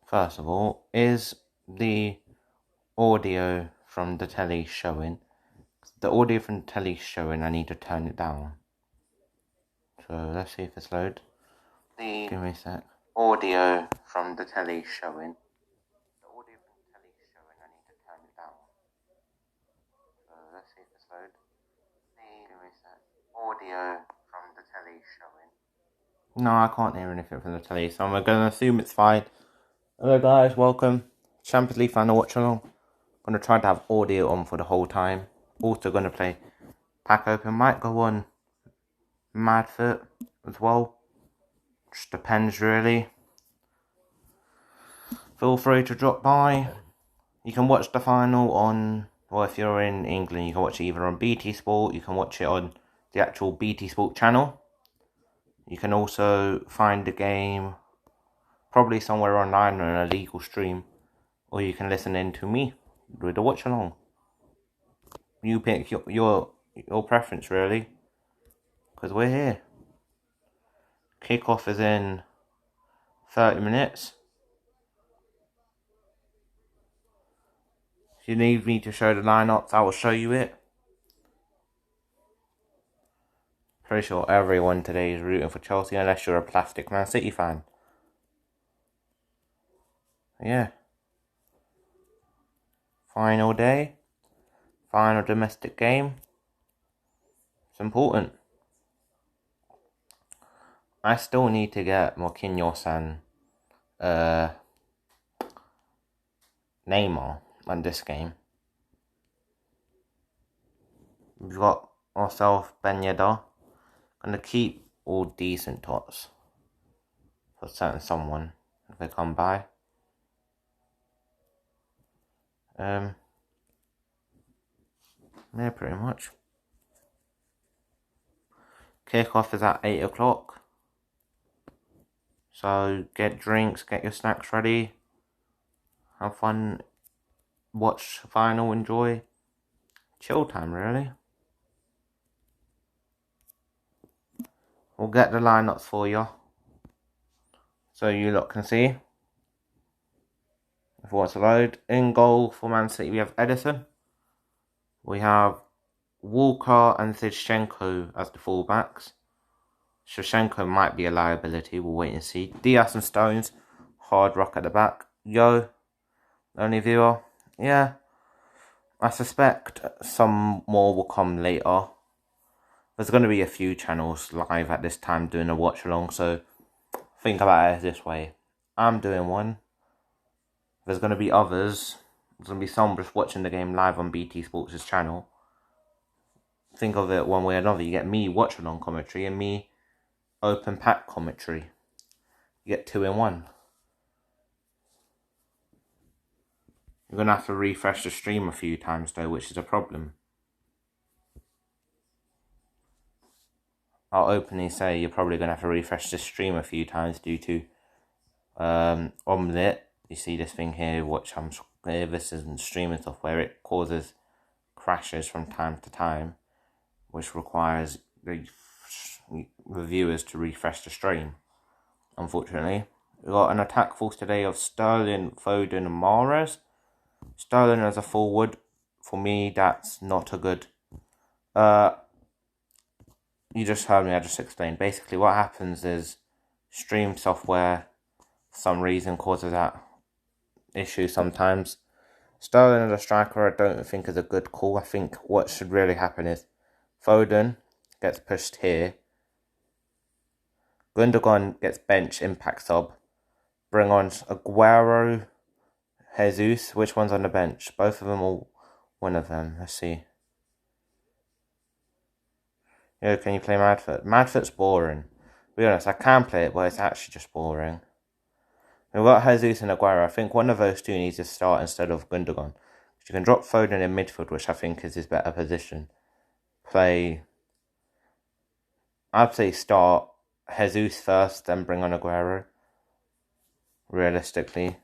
First of all, is the audio from the telly showing? The audio from the telly showing, I need to turn it down. So let's see if it's load. Give me a sec. Audio from the telly showing. The audio from the telly showing, I need to turn it down. So let's see if it's load. Give me a sec. Audio from the telly showing. No, I can't hear anything from the telly, so I'm gonna assume it's fine. Hello guys, welcome. Champions League final watch along. Gonna try to have audio on for the whole time. Also gonna play Pack Open. Might go on Madfoot as well. Just depends really. Feel free to drop by. You can watch the final on, well, if you're in England, you can watch it either on BT Sport. You can watch it on the actual BT Sport channel. You can also find the game probably somewhere online on a legal stream, or you can listen in to me with a watch along. You pick your preference really, because we're here. Kickoff is in 30 minutes. If you need me to show the lineups, I will show you it. Pretty sure everyone today is rooting for Chelsea unless you're a plastic Man City fan. Yeah. Final day. Final domestic game. It's important. I still need to get Marquinhos and Neymar on this game. We've got ourselves Ben Yedder. Gonna keep all decent tots for certain someone if they come by. Yeah, pretty much. Kickoff is at 8 o'clock. So get drinks, get your snacks ready. Have fun. Watch final, enjoy. Chill time, really. We'll get the lineups for you, so you lot can see. If you want to load. In goal for Man City, we have Edison. We have Walker and Zinchenko as the fullbacks. Shevchenko might be a liability, we'll wait and see. Diaz and Stones, Hard Rock at the back. Yo, only viewer. Yeah, I suspect some more will come later. There's going to be a few channels live at this time doing a watch along, so think about it this way. I'm doing one. There's going to be others. There's going to be some just watching the game live on BT Sports' channel. Think of it one way or another. You get me watch along commentary and me open pack commentary. You get 2 in 1. You're going to have to refresh the stream a few times though, which is a problem. I'll openly say you're probably going to have to refresh the stream a few times due to Omelette. You see this thing here, which this isn't streaming software. It causes crashes from time to time, which requires the viewers to refresh the stream. Unfortunately, we got an attack force today of Sterling, Foden, and Mahrez. Sterling as a forward, for me, that's not a good. You just heard me, I just explained. Basically, what happens is stream software, for some reason, causes that issue sometimes. Sterling as a striker, I don't think is a good call. I think what should really happen is Foden gets pushed here. Gundogan gets bench, impact sub. Bring on Aguero, Jesus. Which one's on the bench? Both of them or one of them? Let's see. Yo, can you play Madfoot? Madfoot's boring. To be honest, I can play it, but it's actually just boring. We've got Jesus and Aguero. I think one of those two needs to start instead of Gundogan. You can drop Foden in midfield, which I think is his better position. I'd say start Jesus first, then bring on Aguero. Realistically.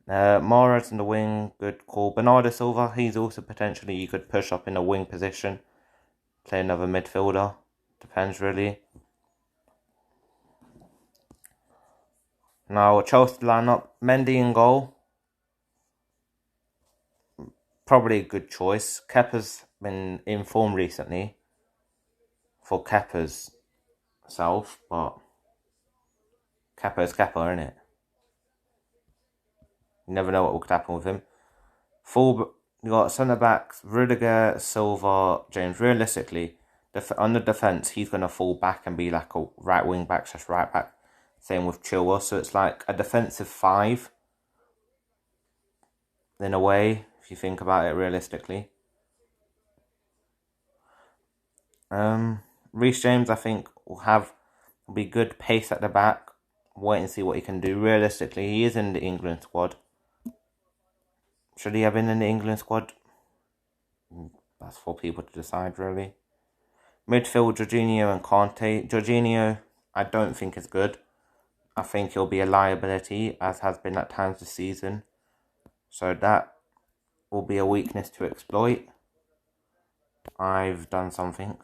Mahrez in the wing, good call. Bernardo Silva, he's also potentially, you could push up in a wing position. Play another midfielder. Depends really. Now, Chelsea lineup, Mendy in goal. Probably a good choice. Kepa's been in form recently for Kepa's self, but Kepa is Kepa, isn't it? You never know what could happen with him. You got centre backs, Rudiger, Silva, James. Realistically, on the defence, he's going to fall back and be like a right wing back / right back. Same with Chilwell. So it's like a defensive 5 in a way, if you think about it realistically. Reece James, I think, will be good pace at the back. Wait and see what he can do. Realistically, he is in the England squad. Should he have been in the England squad? That's for people to decide, really. Midfield, Jorginho and Kante. Jorginho, I don't think is good. I think he'll be a liability, as has been at times this season. So that will be a weakness to exploit. I've done something.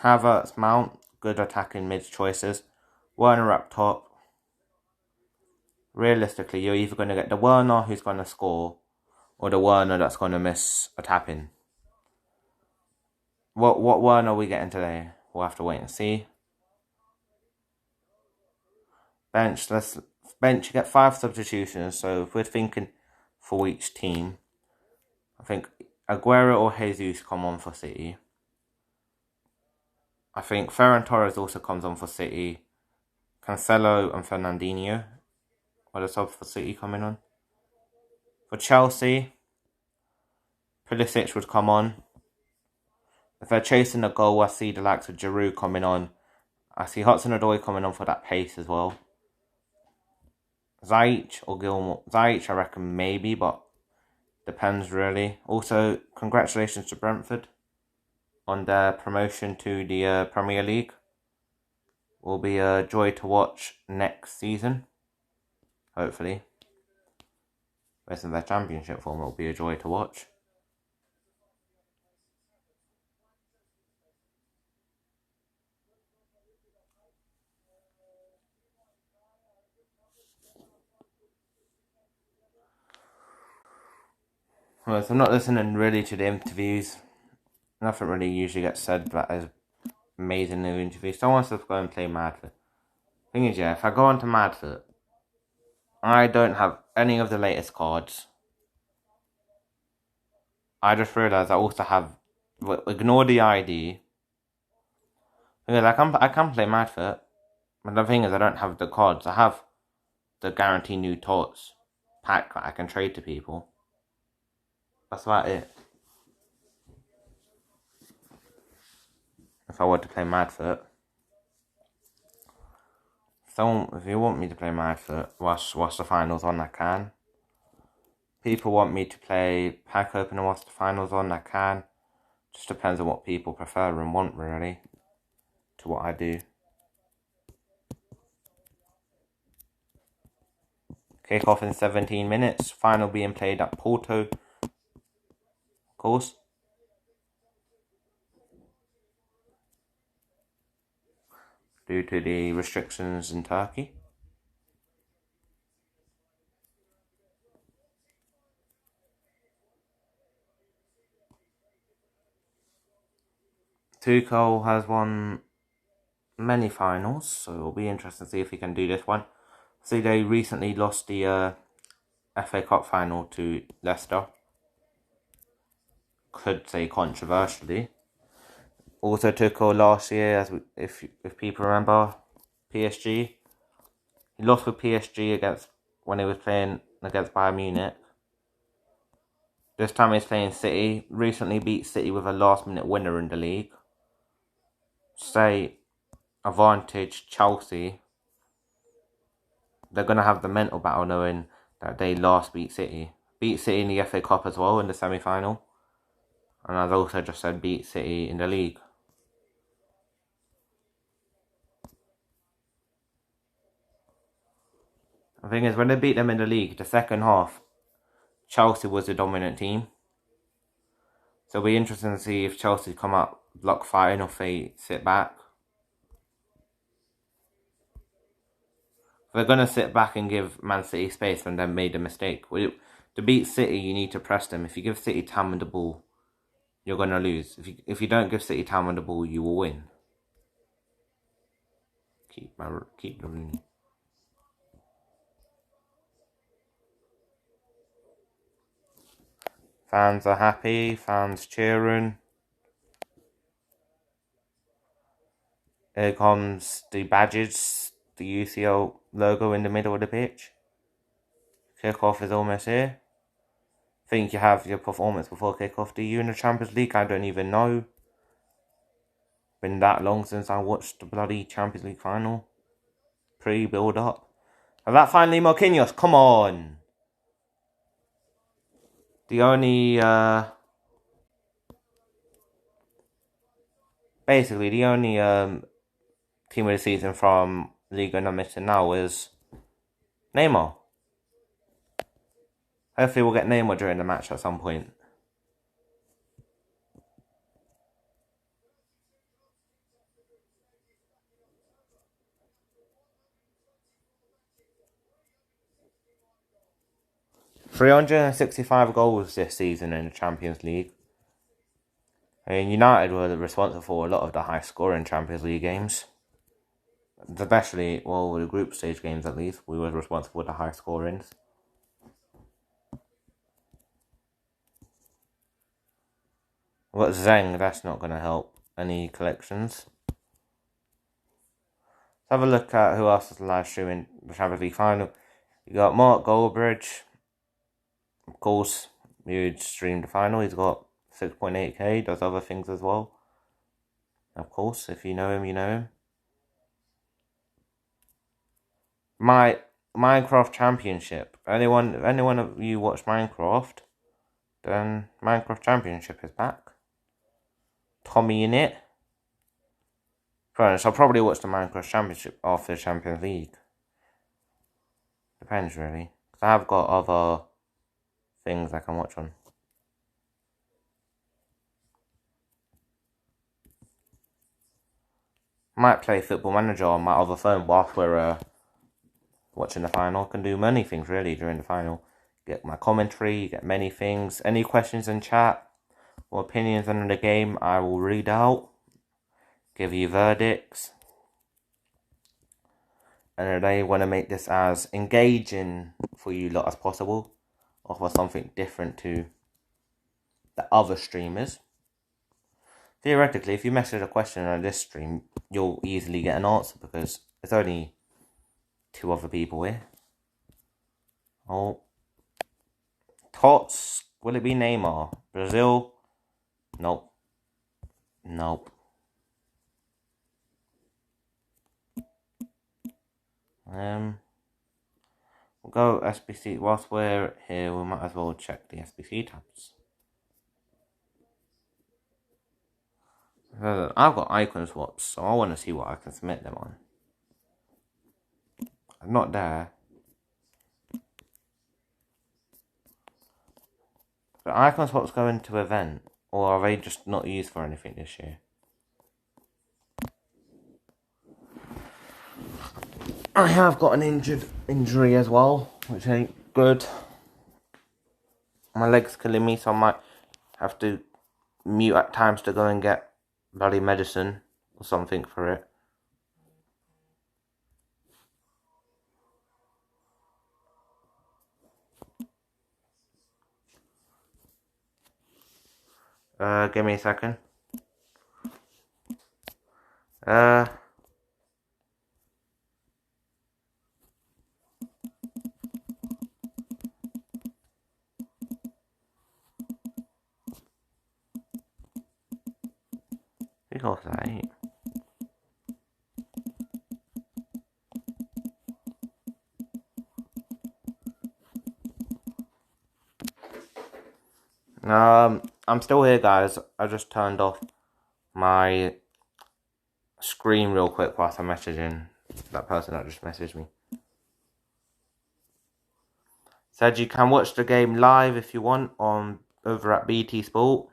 Havertz, Mount, good attacking mid choices. Werner up top. Realistically, you're either going to get the Werner who's going to score, or the Werner that's going to miss a tap-in. What Werner are we getting today? We'll have to wait and see. Bench, you get 5 substitutions, so if we're thinking for each team, I think Aguero or Jesus come on for City. I think Ferran Torres also comes on for City. Cancelo and Fernandinho are the subs for City coming on. For Chelsea, Pulisic would come on. If they're chasing a goal, I see the likes of Giroud coming on. I see Hudson-Odoi coming on for that pace as well. Ziyech or Gilmour. Ziyech, I reckon maybe, but depends really. Also, congratulations to Brentford on their promotion to the Premier League. Will be a joy to watch next season. Hopefully. Rest of their championship form will be a joy to watch. Well, so I'm not listening really to the interviews. Nothing really usually gets said that is amazing new interviews. Someone wants to go and play Madfoot. Thing is, yeah, if I go on to Madfoot, I don't have any of the latest cards. I just realised I also have. Ignore the ID. Because I can play Madfoot, but the thing is, I don't have the cards. I have the guarantee new tots pack that I can trade to people. That's about it. If I were to play Madfoot. So, if you want me to play Madfoot, whilst the finals on, I can. People want me to play pack opener whilst the finals on, I can. Just depends on what people prefer and want, really, to what I do. Kick off in 17 minutes. Final being played at Porto. Of course. Due to the restrictions in Turkey. Tuchel has won many finals, so it'll be interesting to see if he can do this one. See, they recently lost the FA Cup final to Leicester. Could say controversially. Also Tuchel last year, if people remember, PSG. He lost with PSG when he was playing against Bayern Munich. This time he's playing City. Recently beat City with a last-minute winner in the league. Say, advantage Chelsea. They're going to have the mental battle knowing that they last beat City. Beat City in the FA Cup as well in the semi-final. And as I also just said, beat City in the league. The thing is, when they beat them in the league, the second half, Chelsea was the dominant team. So it'll be interesting to see if Chelsea come up block fighting or if they sit back. They're going to sit back and give Man City space and then made a mistake. To beat City, you need to press them. If you give City time with the ball, you're going to lose. If you don't give City time with the ball, you will win. Keep the Rooney. Fans are happy. Fans cheering. Here comes the badges, the UCL logo in the middle of the pitch. Kickoff is almost here. Think you have your performance before kickoff. Do you in the Champions League? I don't even know. Been that long since I watched the bloody Champions League final. Pre-build up. And that finally Marquinhos, come on. The only basically the only team of the season from Liga I'm missing now is Neymar. Hopefully we'll get Neymar during the match at some point. $365 goals this season in the Champions League. I mean, United were responsible for a lot of the high scoring Champions League games. Especially, well, the group stage games at least, we were responsible for the high scorings. We've got Zeng, that's not going to help any collections. Let's have a look at who else is live streaming the Champions League final. You got Mark Goldbridge. Of course, you'd stream the final. He's got 6.8k, does other things as well. Of course, if you know him, you know him. My Minecraft Championship. Anyone of you watch Minecraft, then Minecraft Championship is back. Tommy in it. I'll probably watch the Minecraft Championship after the Champions League. Depends really. Because I have got other things I can watch on. Might play Football Manager on my other phone whilst we're watching the final. Can do many things really during the final. Get my commentary, get many things. Any questions in chat or opinions on the game, I will read out. Give you verdicts. And I want to make this as engaging for you lot as possible. Offer something different to the other streamers. Theoretically, if you message a question on this stream, you'll easily get an answer because there's only 2 other people here. Oh. Tots. Will it be Neymar? Brazil? Nope. Nope. We'll go SBC. Whilst we're here, we might as well check the SBC tabs. I've got icon swaps, so I want to see what I can submit them on. I'm not there. But icon swaps go into event, or are they just not used for anything this year? I have got an injury as well, which ain't good. My leg's killing me, so I might have to mute at times to go and get bloody medicine or something for it. Give me a second. Because I ain't. I'm still here, guys. I just turned off my screen real quick whilst I'm messaging that person that just messaged me. Said you can watch the game live if you want on over at BT Sport.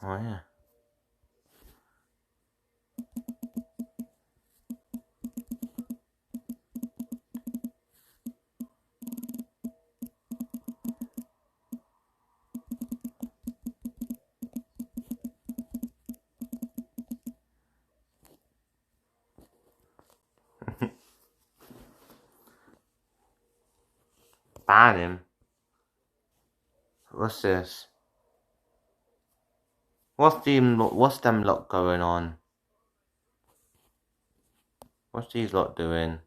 Oh, yeah. Ban him? What's this? What's them lot going on? What's these lot doing?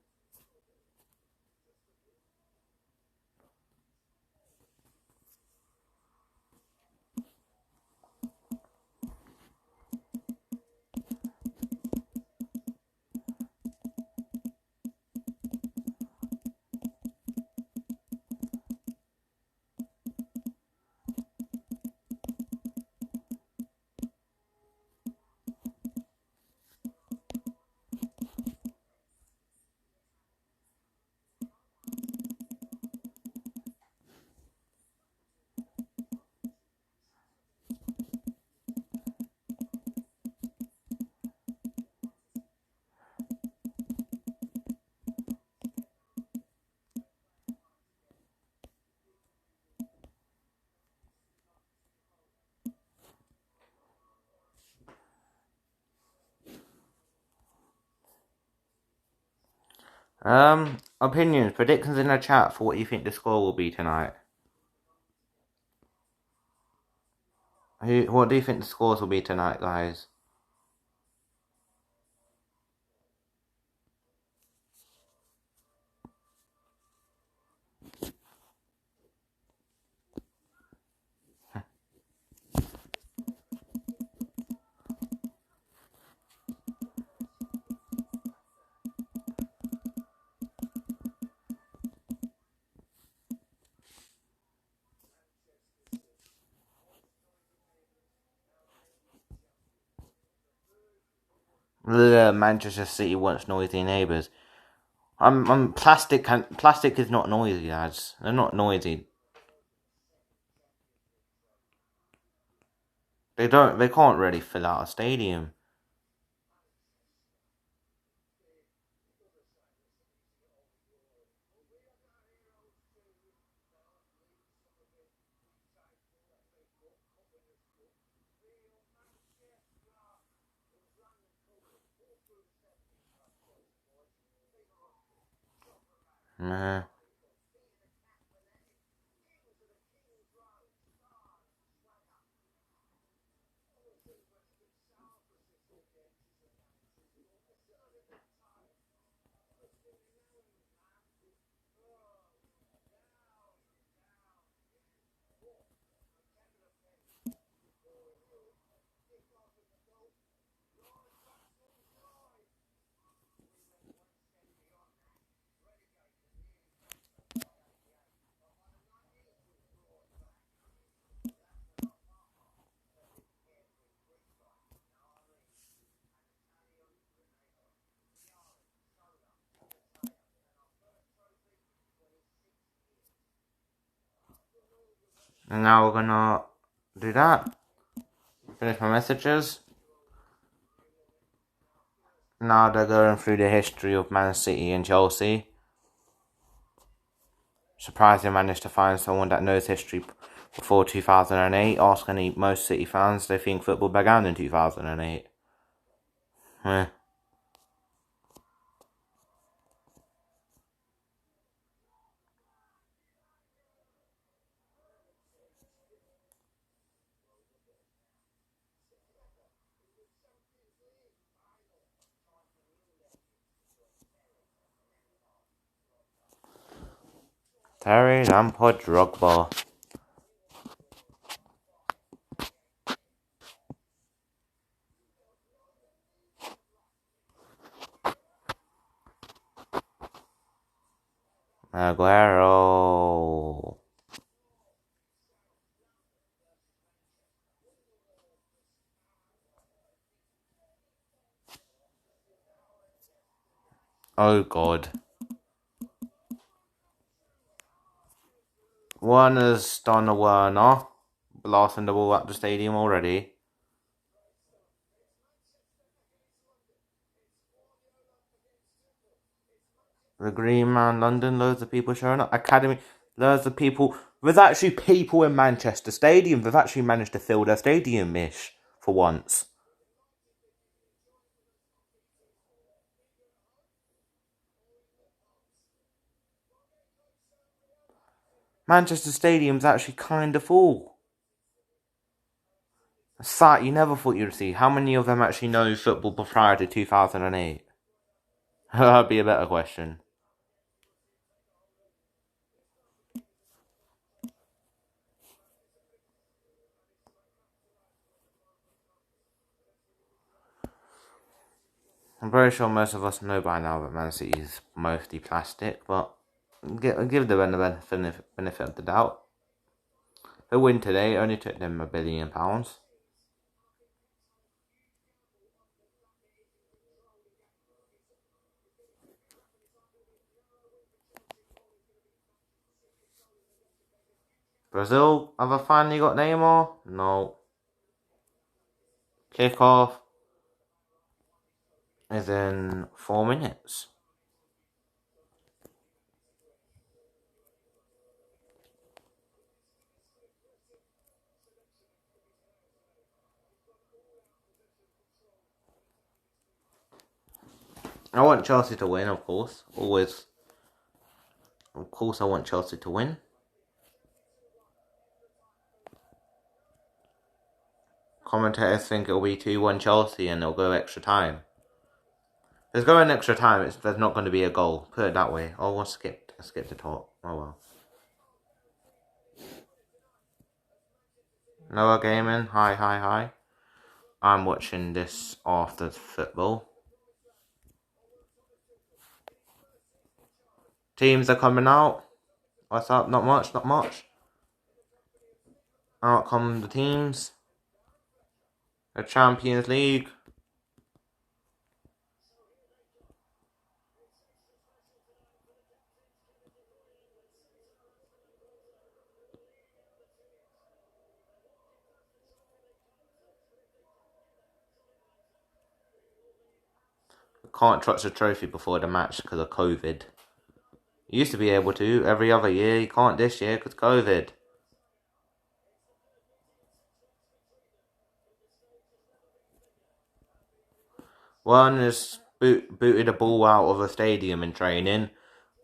Opinions, predictions in the chat for what you think the score will be tonight. What do you think the scores will be tonight, guys? Manchester City wants noisy neighbours. Plastic is not noisy, lads. They're not noisy. They can't really fill out a stadium. Nah. And now we're gonna do that. Finish my messages. Now they're going through the history of Man City and Chelsea. Surprised they managed to find someone that knows history before 2008. Ask most City fans, they think football began in 2008. Terry Lampard Drogba. Aguero. Oh god. Werner's done a Werner. Blasting the ball at the stadium already. The Green Man, London, loads of people showing up. Academy, loads of people. There's actually people in Manchester Stadium. They've actually managed to fill their stadium-ish for once. Manchester Stadium's actually kind of full. A sight you never thought you'd see. How many of them actually know football prior to 2008? That'd be a better question. I'm very sure most of us know by now that Man City is mostly plastic, but give the benefit of the doubt. The win today only took them £1 billion. Brazil, have I finally got Neymar? No. Kickoff is in 4 minutes. I want Chelsea to win, of course. Always. Of course I want Chelsea to win. Commentators think it'll be 2-1 Chelsea and it'll go extra time. If there's going extra time, there's not going to be a goal. Put it that way. Oh, I skipped the talk. Oh well. Noah Gaming, hi. I'm watching this after football. Teams are coming out. What's up? Not much. Out come the teams. The Champions League. Can't touch the trophy before the match because of COVID. You used to be able to every other year. You can't this year because COVID. One has booted a ball out of a stadium in training.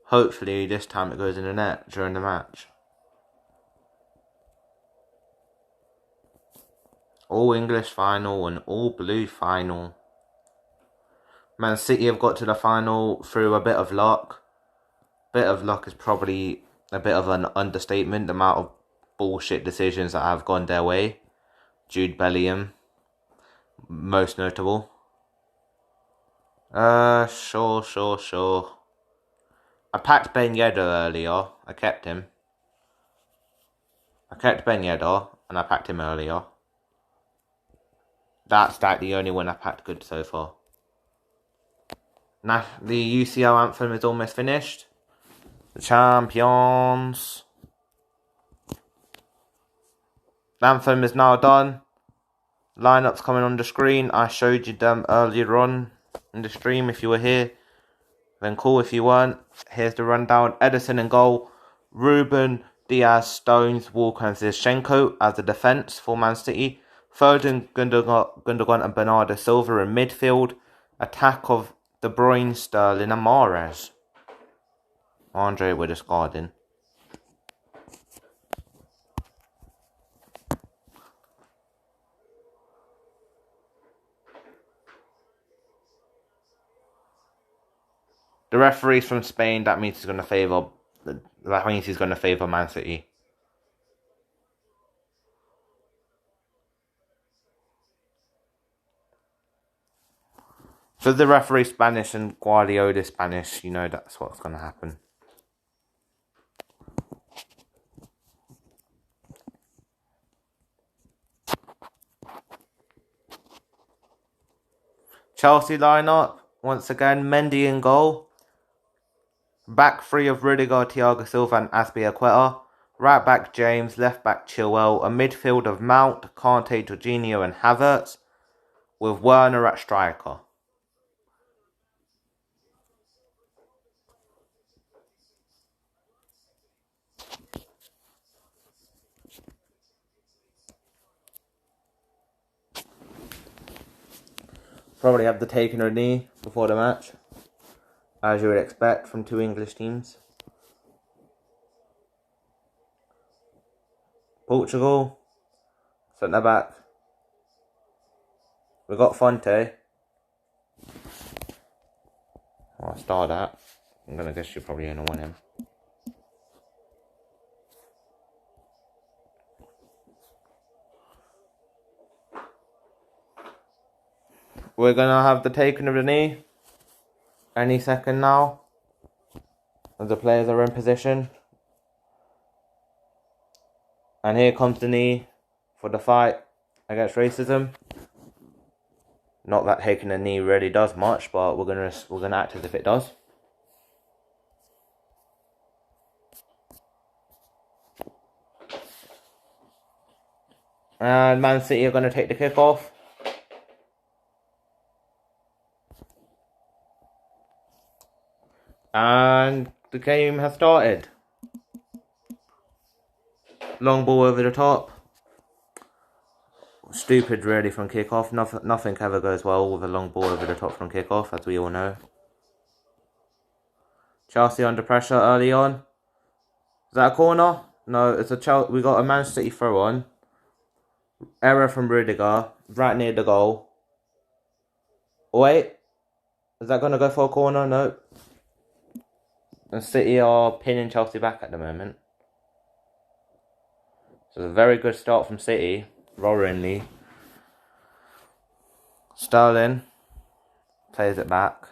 Hopefully this time it goes in the net during the match. All English final and all blue final. Man City have got to the final through a bit of luck. Bit of luck is probably a bit of an understatement. The amount of bullshit decisions that have gone their way. Jude Bellingham, most notable. Sure. I packed Ben Yedder earlier. I kept him. I kept Ben Yedder and I packed him earlier. That's the only one I packed good so far. Now, the UCL anthem is almost finished. The champions. The anthem is now done. Lineups coming on the screen. I showed you them earlier on in the stream. If you were here, then cool. If you weren't, here's the rundown. Ederson in goal. Ruben, Diaz, Stones, Walker and Zinchenko as the defence for Man City. Foden, Gundogan and Bernardo Silva in midfield. Attack of De Bruyne, Sterling and Mahrez. Andre with a discarding. The referee's from Spain. That means he's going to favour. That means he's going to favour Man City. So the referee Spanish and Guardiola Spanish. You know that's what's going to happen. Chelsea lineup once again. Mendy in goal. Back three of Rudiger, Thiago Silva and Azpilicueta. Right back James, left back Chilwell. A midfield of Mount, Kante, Jorginho and Havertz. With Werner at striker. Probably have the taking a knee before the match, as you would expect from two English teams. Portugal, centre back. We got Fonte. I'll start that. I'm gonna guess you're probably gonna want him. We're gonna have the taking of the knee any second now, as the players are in position. And here comes the knee for the fight against racism. Not that taking a knee really does much, but we're gonna act as if it does. And Man City are gonna take the kick off. And the game has started. Long ball over the top. Stupid really from kickoff. Nothing ever goes well with a long ball over the top from kickoff, as we all know. Chelsea under pressure early on. Is that a corner? No, it's a we got a Man City throw on. Error from Rudiger, right near the goal. Wait, is that gonna go for a corner? No. And City are pinning Chelsea back at the moment. So it's a very good start from City, roaringly. Sterling plays it back.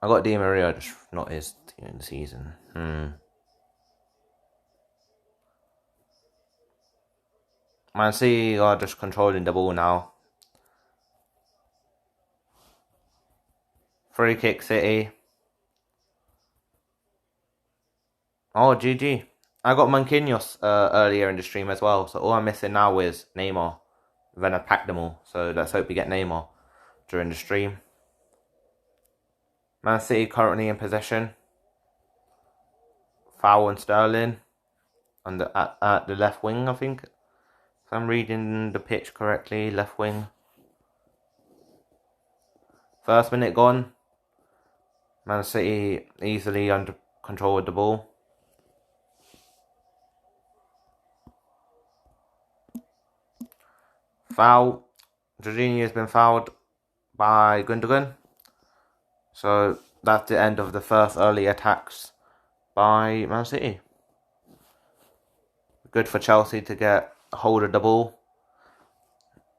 I got Di Maria, just not his team in the season. Man City are just controlling the ball now. Free kick City. Oh, GG. I got Marquinhos earlier in the stream as well, so all I'm missing now is Neymar. Then I packed them all, so let's hope we get Neymar during the stream. Man City currently in possession. Foul on Sterling on at the left wing, I think. If I'm reading the pitch correctly, left wing. First minute gone. Man City easily under control of the ball. Foul. Jorginho has been fouled by Gundogan. So that's the end of the first early attacks by Man City. Good for Chelsea to get a hold of the ball.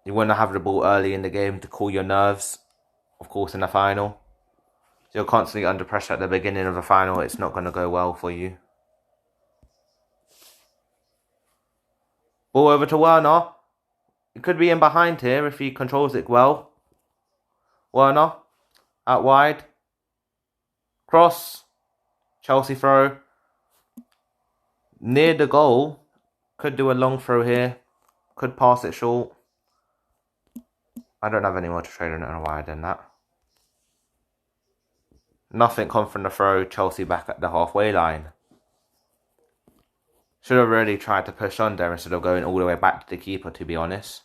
You want to have the ball early in the game to cool your nerves, of course, in the final. So you're constantly under pressure at the beginning of the final. It's not going to go well for you. Ball over to Werner. He could be in behind here if he controls it well. Werner, out wide. Cross. Chelsea throw. Near the goal. Could do a long throw here. Could pass it short. I don't have any more to trade on it. I don't know why I did that. Nothing come from the throw. Chelsea back at the halfway line. Should have really tried to push on there instead of going all the way back to the keeper, to be honest.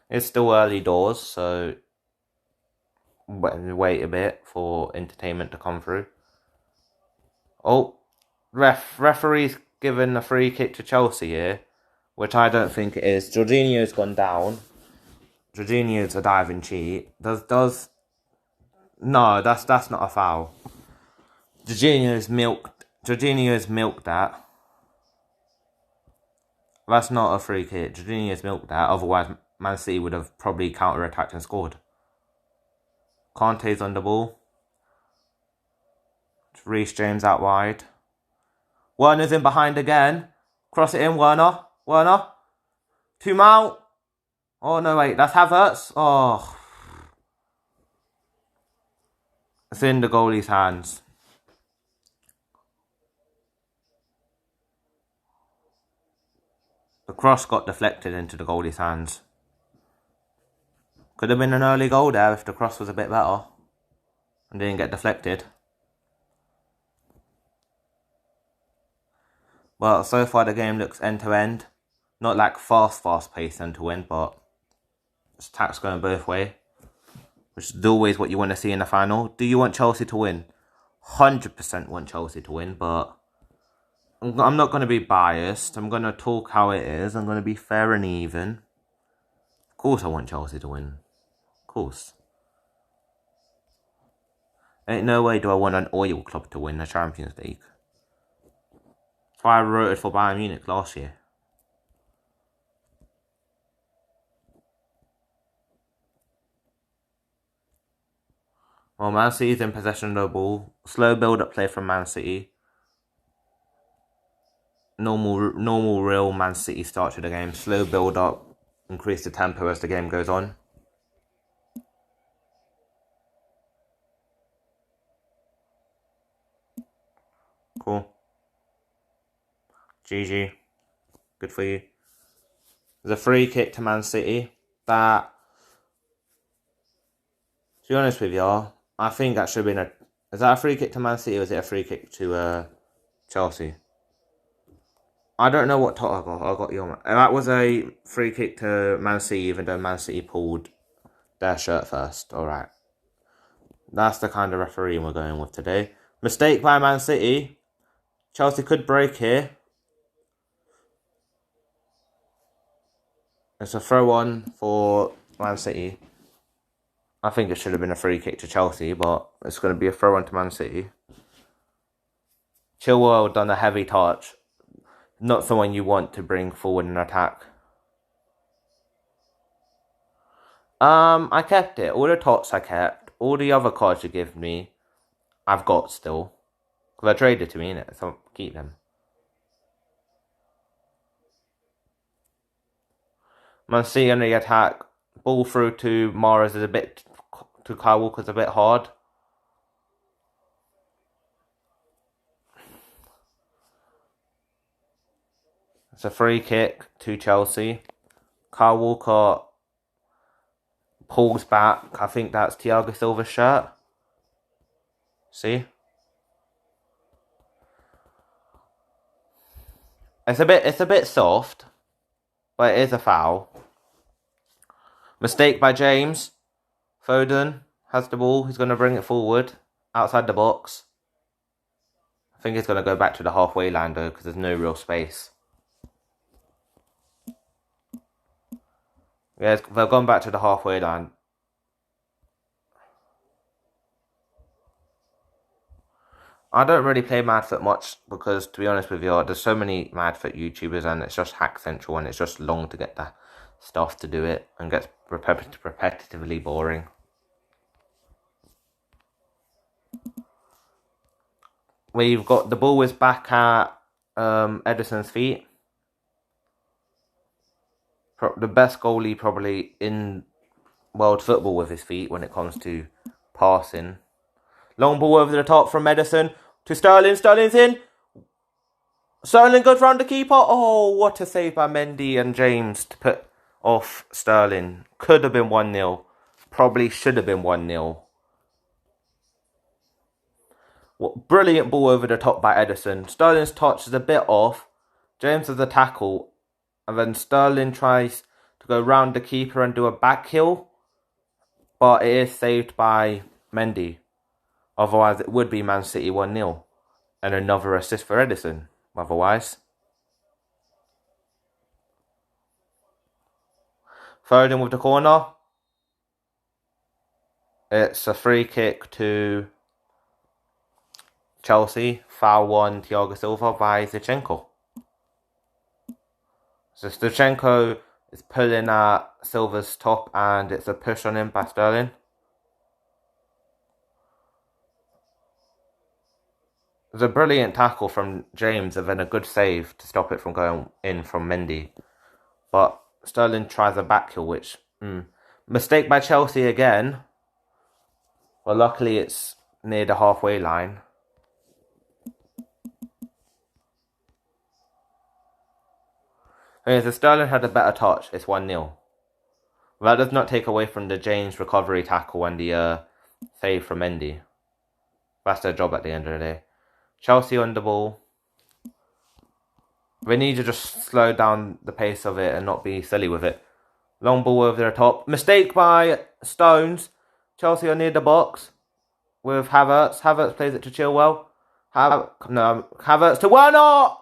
It's still early doors, so wait a bit for entertainment to come through. Oh, referee's given a free kick to Chelsea here, which I don't think it is. Jorginho's gone down. Jorginho's a diving cheat. No, that's not a foul. Jorginho's milked that. That's not a free kick. Jorginho's milked that. Otherwise, Man City would have probably counter-attacked and scored. Kante's on the ball. Reece James out wide. Werner's in behind again. Cross it in, Werner. Werner. 2 Mount. Oh, no, wait. That's Havertz. Oh. It's in the goalie's hands. The cross got deflected into the goalie's hands. Could have been an early goal there if the cross was a bit better and didn't get deflected. But so far the game looks end-to-end. Not like fast-paced end-to-end, but attacks going both ways. Which is always what you want to see in the final. Do you want Chelsea to win? 100% want Chelsea to win, but I'm not going to be biased. I'm going to talk how it is. I'm going to be fair and even. Of course I want Chelsea to win. Of course. Ain't no way do I want an oil club to win the Champions League. That's why I voted for Bayern Munich last year. Well, Man City's in possession of the ball. Slow build-up play from Man City. Normal real Man City start to the game. Slow build-up. Increase the tempo as the game goes on. Cool. GG. Good for you. There's a free kick to Man City. That, to be honest with y'all, I think that should have been is that a free kick to Man City or is it a free kick to Chelsea? I don't know what tot I got you on. That was a free kick to Man City, even though Man City pulled their shirt first. Alright. That's the kind of referee we're going with today. Mistake by Man City. Chelsea could break here. It's a throw-on for Man City. I think it should have been a free kick to Chelsea, but it's going to be a throw-on to Man City. Chilwell done a heavy touch. Not someone you want to bring forward an attack. I kept it. All the tots I kept. All the other cards you give me, I've got still. Because I traded to me, innit? So keep them. Man City on the attack. Ball through to Mahrez is a bit... to Kyle Walker's a bit hard. It's a free kick to Chelsea. Kyle Walker pulls back. I think that's Thiago Silva's shirt. See? It's a bit soft, but it is a foul. Mistake by James. Foden has the ball. He's going to bring it forward outside the box. I think he's going to go back to the halfway line though, because there's no real space. Yeah, they've gone back to the halfway line. I don't really play Madfoot much because, to be honest with you, there's so many Madfoot YouTubers and it's just Hack Central and it's just long to get the stuff to do it and gets repetitively boring. We've got the ball is back at Ederson's feet. The best goalie probably in world football with his feet when it comes to passing. Long ball over the top from Ederson to Sterling. Sterling's in. Sterling goes round the keeper. Oh, what a save by Mendy and James to put off Sterling. Could have been 1-0. Probably should have been 1-0. What brilliant ball over the top by Ederson. Sterling's touch is a bit off. James has a tackle. And then Sterling tries to go round the keeper and do a back heel. But it is saved by Mendy. Otherwise, it would be Man City 1-0. And another assist for Ederson. Otherwise. Foden with the corner. It's a free kick to Chelsea. Foul 1, Thiago Silva by Zinchenko. So Zinchenko is pulling at Silva's top and it's a push on him by Sterling. There's a brilliant tackle from James and then a good save to stop it from going in from Mendy. But Sterling tries a back heel, which... Mistake by Chelsea again. Well, luckily it's near the halfway line. Okay, so Sterling had a better touch. It's 1-0. That does not take away from the James recovery tackle and the save from Mendy. That's their job at the end of the day. Chelsea on the ball. They need to just slow down the pace of it and not be silly with it. Long ball over their top. Mistake by Stones. Chelsea are near the box with Havertz. Havertz plays it to Chilwell. Havertz to Werner!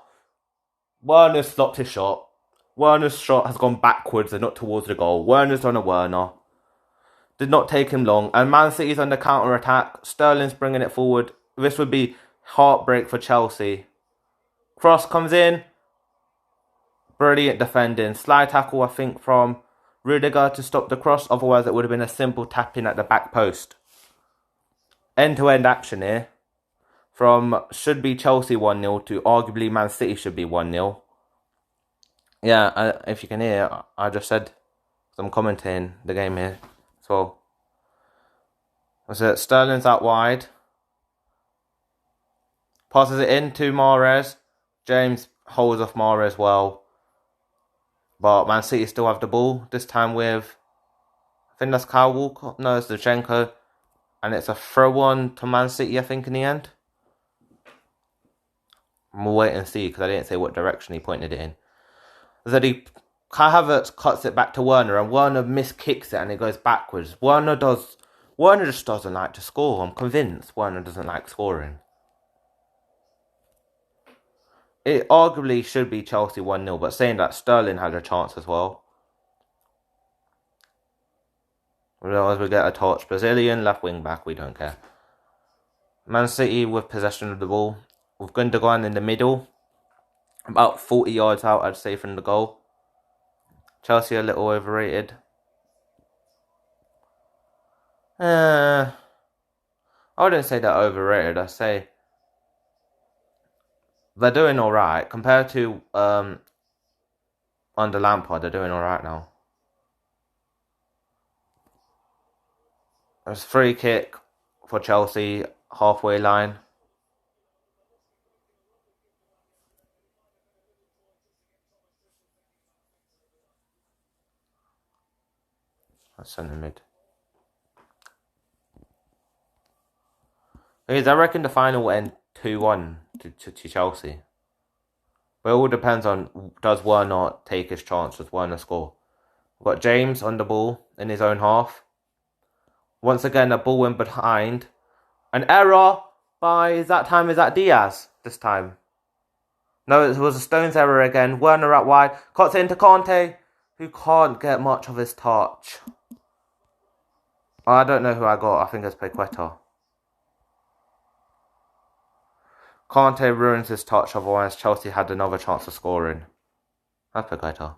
Werner's stopped his shot. Werner's shot has gone backwards and not towards the goal. Werner's done a Werner. Did not take him long. And Man City's under counter-attack. Sterling's bringing it forward. This would be heartbreak for Chelsea. Cross comes in. Brilliant defending. Slide tackle, I think, from Rudiger to stop the cross. Otherwise, it would have been a simple tap-in at the back post. End-to-end action here. From should be Chelsea 1-0 to arguably Man City should be 1-0. Yeah, if you can hear, I just said I'm commentating the game here. So, was it Sterling's out wide. Passes it in to Mahrez. James holds off Mahrez well. But Man City still have the ball. This time with, I think that's Kyle Walker. No, it's Zinchenko. And it's a throw-on to Man City, I think, in the end. We'll wait and see, because I didn't say what direction he pointed it in. Kai Havertz cuts it back to Werner, and Werner miskicks it, and it goes backwards. Werner just doesn't like to score. I'm convinced Werner doesn't like scoring. It arguably should be Chelsea 1-0, but saying that, Sterling had a chance as well. Otherwise we get a touch. Brazilian, left wing back, we don't care. Man City with possession of the ball. With Gundogan in the middle. About 40 yards out, I'd say, from the goal. Chelsea a little overrated. I wouldn't say they're overrated. I'd say they're doing alright. Compared to under Lampard, they're doing alright now. There's a free kick for Chelsea, halfway line. That's centre mid. I reckon the final will end 2-1 to Chelsea. But it all depends on, does Werner take his chance? Does Werner score? We've got James on the ball in his own half. Once again, a ball in behind. An error by, is that Diaz this time? No, it was a Stones error again. Werner out wide. Cuts it into Kante, who can't get much of his touch. I don't know who I got. I think it's Paqueta. Kante ruins his touch, otherwise Chelsea had another chance of scoring. That's Paqueta.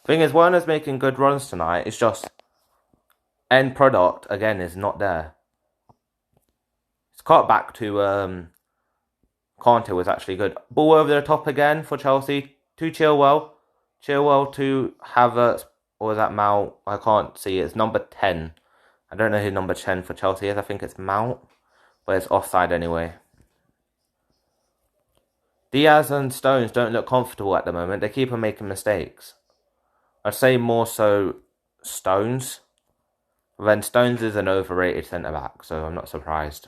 Thing is, Werner's making good runs tonight. It's just end product again is not there. It's cut back to Kante was actually good. Ball over the top again for Chelsea to Chilwell. Chilwell to Havertz, or is that Mount? I can't see. It's number 10. I don't know who number 10 for Chelsea is. I think it's Mount, but it's offside anyway. Diaz and Stones don't look comfortable at the moment. They keep on making mistakes. I'd say more so Stones. But then Stones is an overrated centre-back, so I'm not surprised.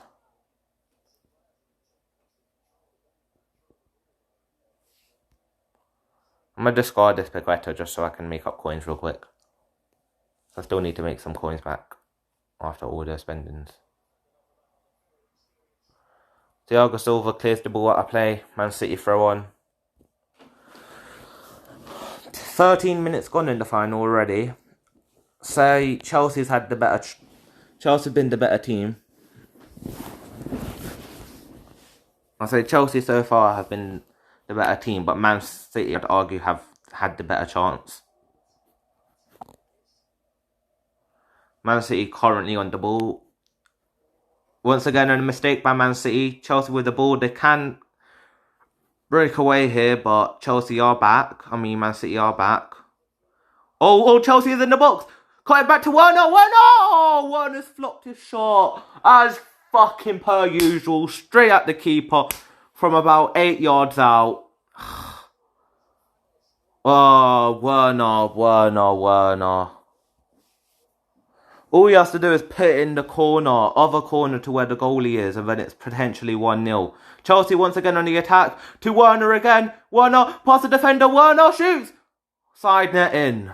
I'm going to discard this Paqueta just so I can make up coins real quick. I still need to make some coins back after all their spendings. Thiago Silva clears the ball out of play. Man City throw on. 13 minutes gone in the final already. Say Chelsea's had the better. Chelsea been the better team. I say Chelsea so far have been the better team, but Man City, I'd argue, have had the better chance. Man City currently on the ball. Once again, a mistake by Man City. Chelsea with the ball. They can break away here, but Chelsea are back. Man City are back. Oh, Chelsea is in the box. Cut it back to Werner. Werner's flopped his shot. As fucking per usual. Straight at the keeper from about 8 yards out. Oh, Werner. All he has to do is put it in the corner, other corner to where the goalie is, and then it's potentially 1-0. Chelsea once again on the attack, to Werner again. Werner, past the defender, Werner shoots! Side net in.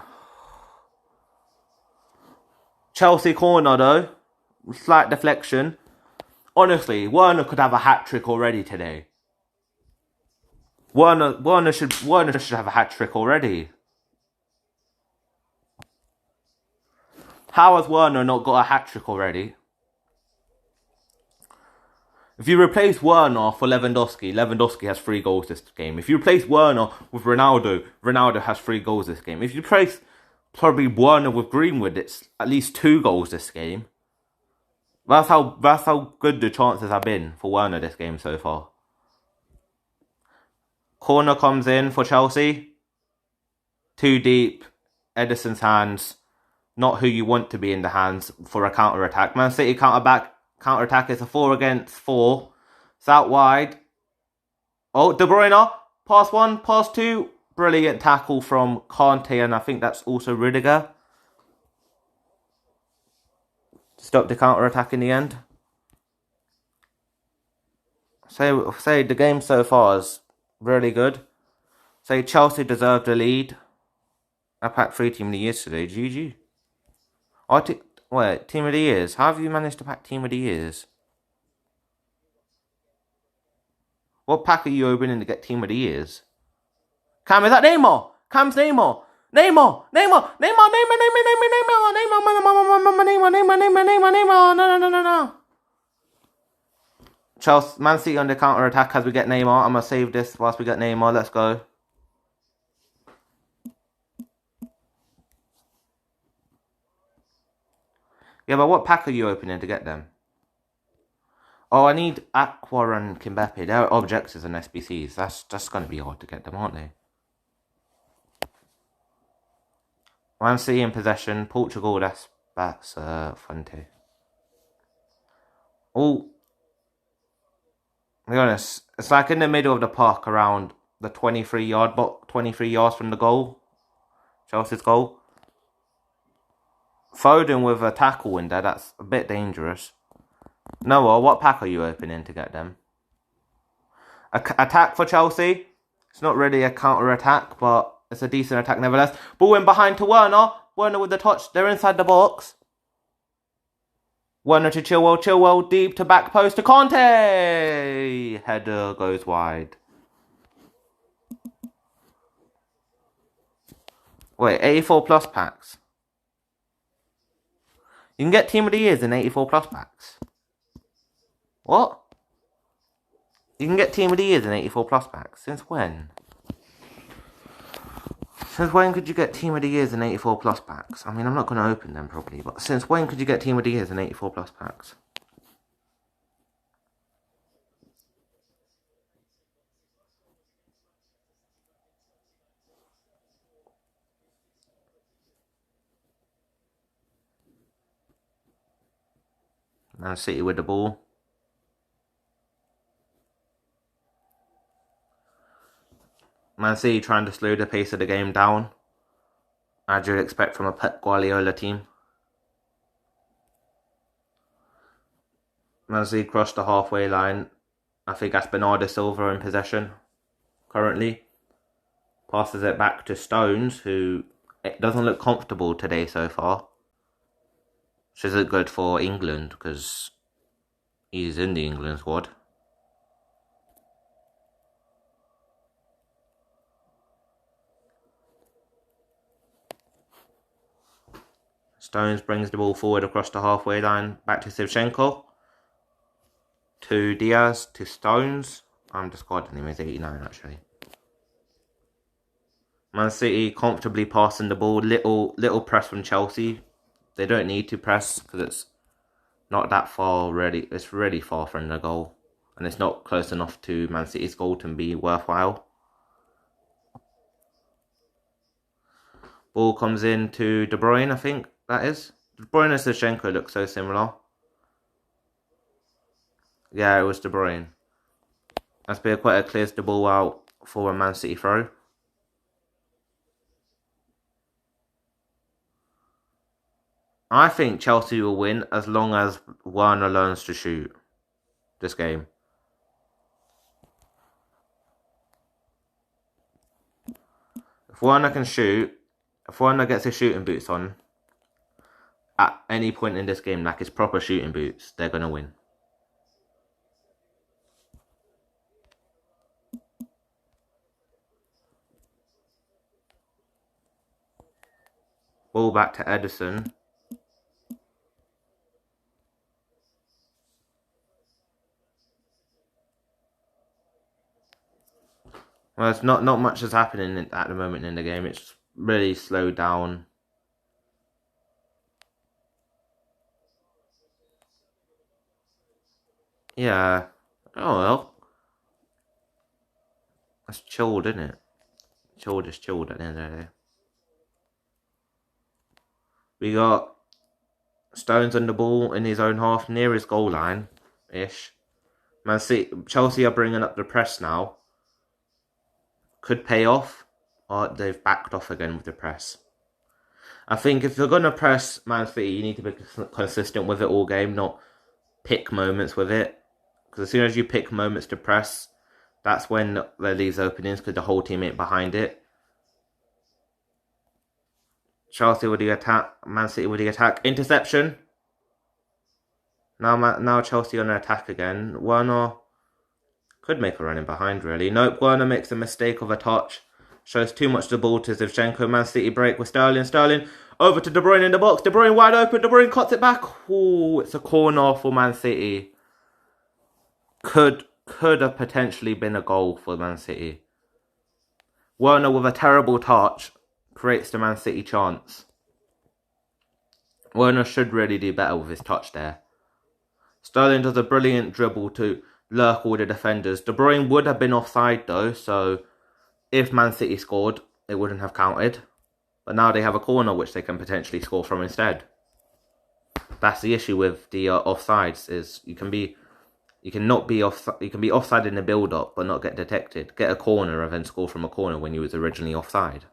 Chelsea corner though. Slight deflection. Honestly, Werner could have a hat-trick already today. Werner should have a hat-trick already. How has Werner not got a hat-trick already? If you replace Werner for Lewandowski, Lewandowski has 3 goals this game. If you replace Werner with Ronaldo, Ronaldo has 3 goals this game. If you replace probably Werner with Greenwood, it's at least 2 goals this game. That's how good the chances have been for Werner this game so far. Corner comes in for Chelsea. Too deep. Ederson's hands. Not who you want to be in the hands for a counter-attack. Man City counter-attack is a 4 against 4. It's out wide. Oh, De Bruyne. Pass 1, pass 2. Brilliant tackle from Kante, and I think that's also Rudiger. Stop the counter-attack in the end. Say the game so far is really good. Say Chelsea deserved a lead. I packed 3 Team of the Years today. GG. Wait, Team of the Years. How have you managed to pack Team of the Years? What pack are you opening to get Team of the Years? Cam, is that Neymar? Cam's Neymar. Neymar. No. Chelsea, Man City on the counter attack as we get Neymar. I'm gonna save this whilst we get Neymar. Let's go. Yeah, but what pack are you opening to get them? Oh, I need Aqua and Kimbepe. They're objectives and SBCs. That's gonna be hard to get them, aren't they? Man City in possession. Portugal, that's fun too. Oh, to be honest, it's like in the middle of the park around the 23 yards from the goal. Chelsea's goal. Foden with a tackle in there, that's a bit dangerous. Noah, what pack are you opening to get them? Attack for Chelsea. It's not really a counter-attack, but it's a decent attack nevertheless. Ball in behind to Werner. Werner with the touch. They're inside the box. Werner to Chilwell deep to back post to Kante. Header goes wide. Wait, 84 plus packs. You can get Team of the Years in 84 plus packs. What? You can get Team of the Years in 84 plus packs? Since when? Since when could you get Team of the Years in 84 plus packs? I mean, I'm not going to open them probably, but since when could you get Team of the Years in 84 plus packs? Man City with the ball. Man City trying to slow the pace of the game down, as you'd expect from a Pep Guardiola team. Man City crossed the halfway line. I think that's Bernardo Silva in possession currently. Passes it back to Stones, who it doesn't look comfortable today so far. Which isn't good for England because he's in the England squad. Stones brings the ball forward across the halfway line, back to Shevchenko. To Diaz, to Stones. I'm discarding him, he's 89 actually. Man City comfortably passing the ball, little press from Chelsea. They don't need to press because it's not that far really. It's really far from the goal. And it's not close enough to Man City's goal to be worthwhile. Ball comes in to De Bruyne, I think that is. De Bruyne and Shevchenko look so similar. Yeah, it was De Bruyne. That's quite a clears the ball out for a Man City throw. I think Chelsea will win as long as Werner learns to shoot this game. If Werner can shoot, if Werner gets his shooting boots on at any point in this game, like his proper shooting boots, they're going to win. Ball back to Ederson. Well, it's not much is happening at the moment in the game. It's really slowed down. Yeah. Oh well. That's chilled, isn't it? Chilled is chilled at the end of the day. We got Stones on the ball in his own half, near his goal line-ish. Man City, Chelsea are bringing up the press now. Could pay off, or they've backed off again with the press. I think if you're going to press Man City, you need to be consistent with it all game, not pick moments with it. Because as soon as you pick moments to press, that's when there leaves openings because the whole team ain't behind it. Chelsea with the attack, Man City with the attack. Interception. Now Chelsea on the attack again. Werner could make a run in behind, really. Nope, Werner makes a mistake of a touch. Shows too much the ball to Zinchenko. Man City break with Sterling. Sterling over to De Bruyne in the box. De Bruyne wide open. De Bruyne cuts it back. Ooh, it's a corner for Man City. Could have potentially been a goal for Man City. Werner with a terrible touch creates the Man City chance. Werner should really do better with his touch there. Sterling does a brilliant dribble to lurk all the defenders. De Bruyne would have been offside though, so if Man City scored, it wouldn't have counted. But now they have a corner which they can potentially score from instead. That's the issue with the offsides, is you can be offside in the build-up but not get detected. Get a corner and then score from a corner when you was originally offside.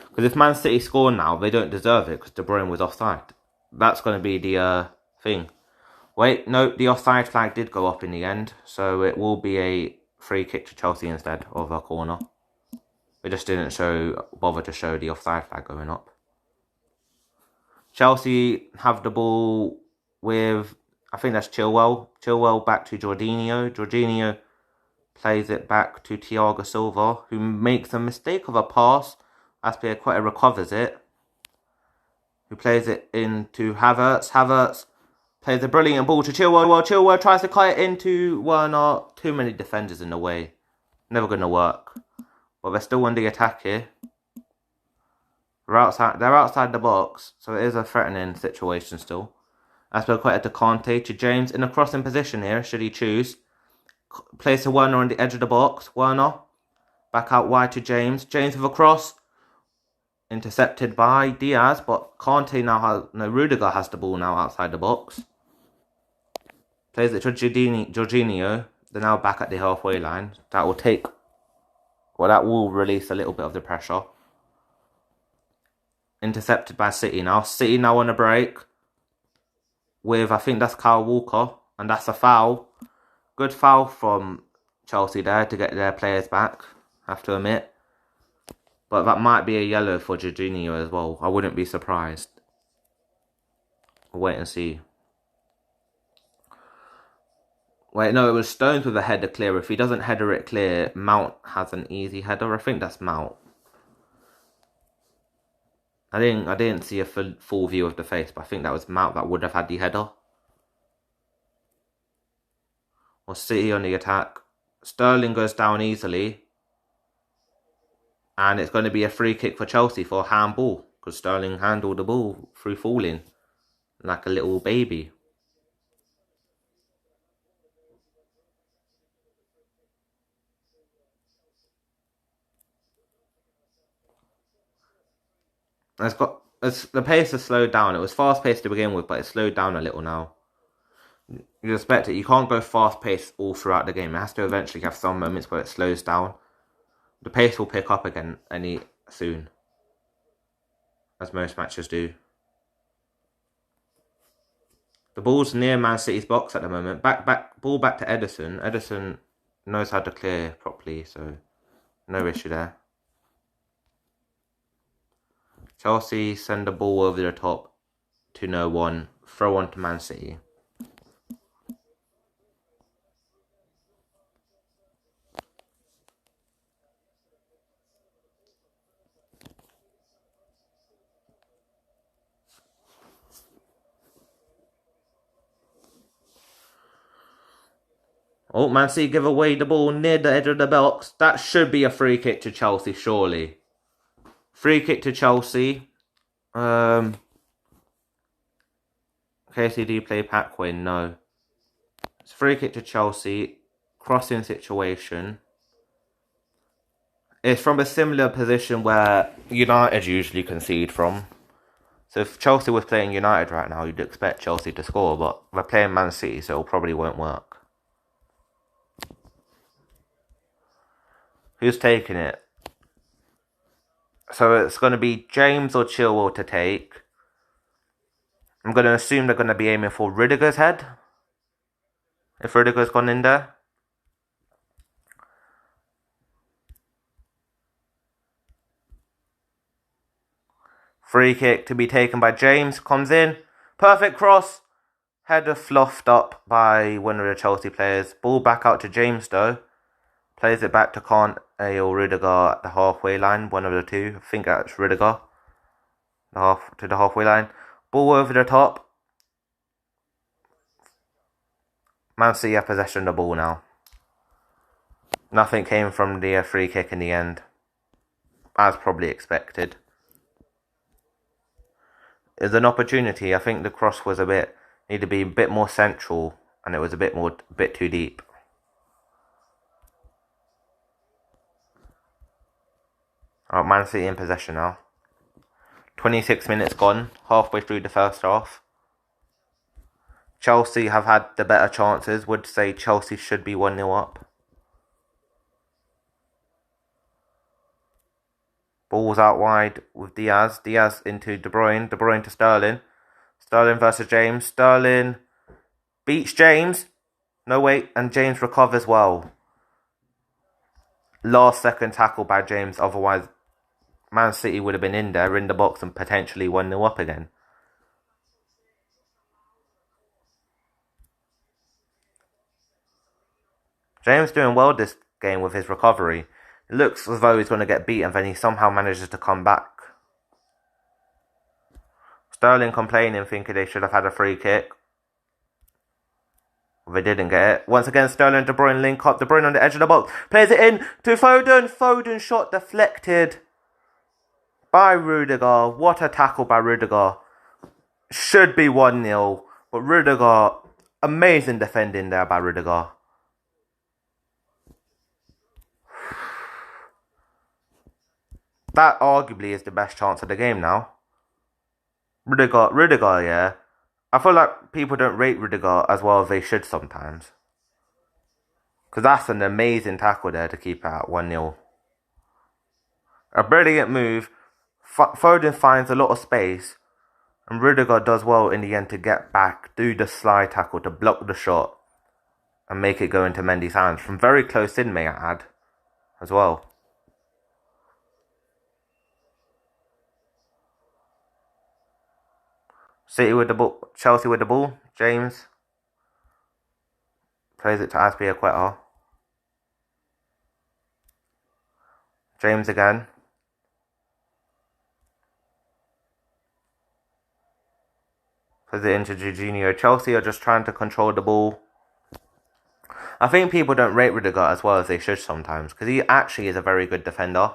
Because if Man City score now, they don't deserve it because De Bruyne was offside. That's going to be the thing. Wait, no, the offside flag did go up in the end, so it will be a free kick to Chelsea instead of a corner. We just didn't bother to show the offside flag going up. Chelsea have the ball with, I think that's Chilwell. Chilwell back to Jorginho. Jorginho plays it back to Thiago Silva, who makes a mistake of a pass. Azpilicueta recovers it. Who plays it into Havertz. Havertz plays a brilliant ball to Chilwell. Chilwell tries to cut it into Werner. Too many defenders in the way. Never going to work. But they're still on the attack here. They're outside the box, so it is a threatening situation still. Azpilicueta to Kante, to James in a crossing position here, should he choose. Plays to Werner on the edge of the box. Werner back out wide to James. James with a cross. Intercepted by Diaz, but Kante now Rudiger has the ball now outside the box. Plays it to Jorginho. They're now back at the halfway line. That will release a little bit of the pressure. Intercepted by City now. City now on a break. With, I think that's Kyle Walker. And that's a foul. Good foul from Chelsea there to get their players back. Have to admit. But that might be a yellow for Jorginho as well. I wouldn't be surprised. We'll wait and see. Wait, no, it was Stones with a header clear. If he doesn't header it clear, Mount has an easy header. I think that's Mount. I didn't see a full view of the face, but I think that was Mount that would have had the header. Or City on the attack. Sterling goes down easily. And it's going to be a free kick for Chelsea for a handball. Because Sterling handled the ball through falling. Like a little baby. The pace has slowed down. It was fast paced to begin with, but it's slowed down a little now. You expect it. You can't go fast paced all throughout the game. It has to eventually have some moments where it slows down. The pace will pick up again soon, as most matches do. The ball's near Man City's box at the moment. Ball back to Ederson. Ederson knows how to clear properly, so no issue there. Chelsea send the ball over the top to no one. Throw on to Man City. Oh, Man City give away the ball near the edge of the box. That should be a free kick to Chelsea, surely. Free kick to Chelsea. KCD play Paquin, no. It's free kick to Chelsea. Crossing situation. It's from a similar position where United usually concede from. So if Chelsea was playing United right now, you'd expect Chelsea to score, but they're playing Man City, so it probably won't work. Who's taking it? So it's going to be James or Chilwell to take. I'm going to assume they're going to be aiming for Rudiger's head. If Rudiger's gone in there. Free kick to be taken by James. Comes in. Perfect cross. Header fluffed up by one of the Chelsea players. Ball back out to James though. Plays it back to Kante or Rudiger at the halfway line. One of the two. I think that's Rudiger. To the halfway line. Ball over the top. Man City have possession of the ball now. Nothing came from the free kick in the end. As probably expected. It's an opportunity. I think the cross was needed to be a bit more central, and it was a bit too deep. Alright, Man City in possession now. 26 minutes gone, halfway through the first half. Chelsea have had the better chances. Would say Chelsea should be 1-0 up. Ball's out wide with Diaz. Diaz into De Bruyne. De Bruyne to Sterling. Sterling versus James. Sterling beats James. No, wait. And James recovers well. Last second tackle by James. Otherwise, Man City would have been in there, in the box, and potentially 1-0 up again. James doing well this game with his recovery. It looks as though he's going to get beat, and then he somehow manages to come back. Sterling complaining, thinking they should have had a free kick. They didn't get it. Once again, Sterling and De Bruyne link up. De Bruyne on the edge of the box. Plays it in to Foden. Foden shot deflected by Rudiger. What a tackle by Rudiger. Should be 1-0. But Rudiger, amazing defending there by Rudiger. That arguably is the best chance of the game now. Rudiger, yeah. I feel like people don't rate Rudiger as well as they should sometimes. Because that's an amazing tackle there to keep it at 1-0. A brilliant move. Foden finds a lot of space. And Rudiger does well in the end to get back, do the slide tackle to block the shot. And make it go into Mendy's hands. From very close in, may I add. As well. City with the ball. Chelsea with the ball. James. Plays it to Azpilicueta. James again. Plays it into Jorginho. Chelsea are just trying to control the ball. I think people don't rate Rudiger as well as they should sometimes. Because he actually is a very good defender.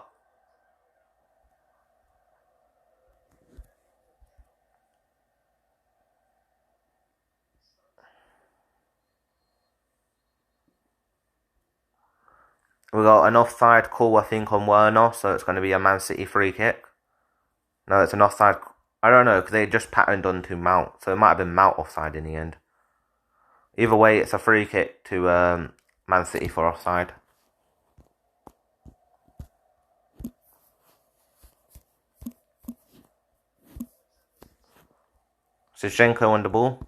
We got an offside call, I think, on Werner, so it's going to be a Man City free kick. No, it's an offside. I don't know, because they just patterned onto Mount, so it might have been Mount offside in the end. Either way, it's a free kick to Man City for offside. Zinchenko on the ball.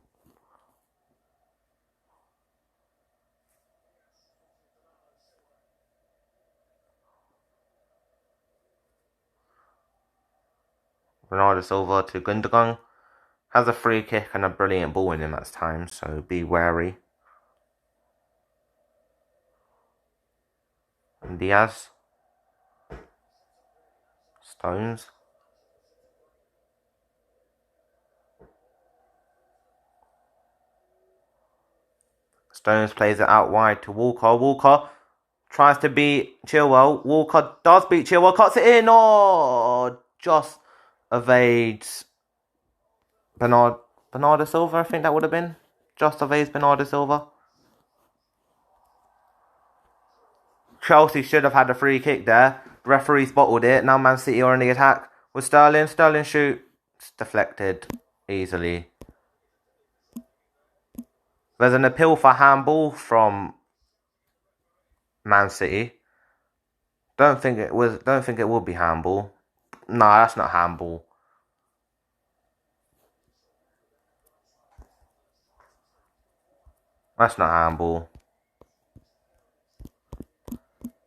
Bernardo Silva to Gundogan. Has a free kick and a brilliant ball in him at times, so be wary. And Diaz. Stones. Stones plays it out wide to Walker. Walker tries to beat Chilwell. Walker does beat Chilwell. Cuts it in. Oh, just evades Bernardo Silva, I think that would have been. Just evades Bernardo Silva. Chelsea should have had a free kick there. The referee's bottled it. Now Man City are on the attack with Sterling. Sterling shoot. It's deflected easily. There's an appeal for handball from Man City. Don't think it will be handball. No, that's not handball. That's not handball.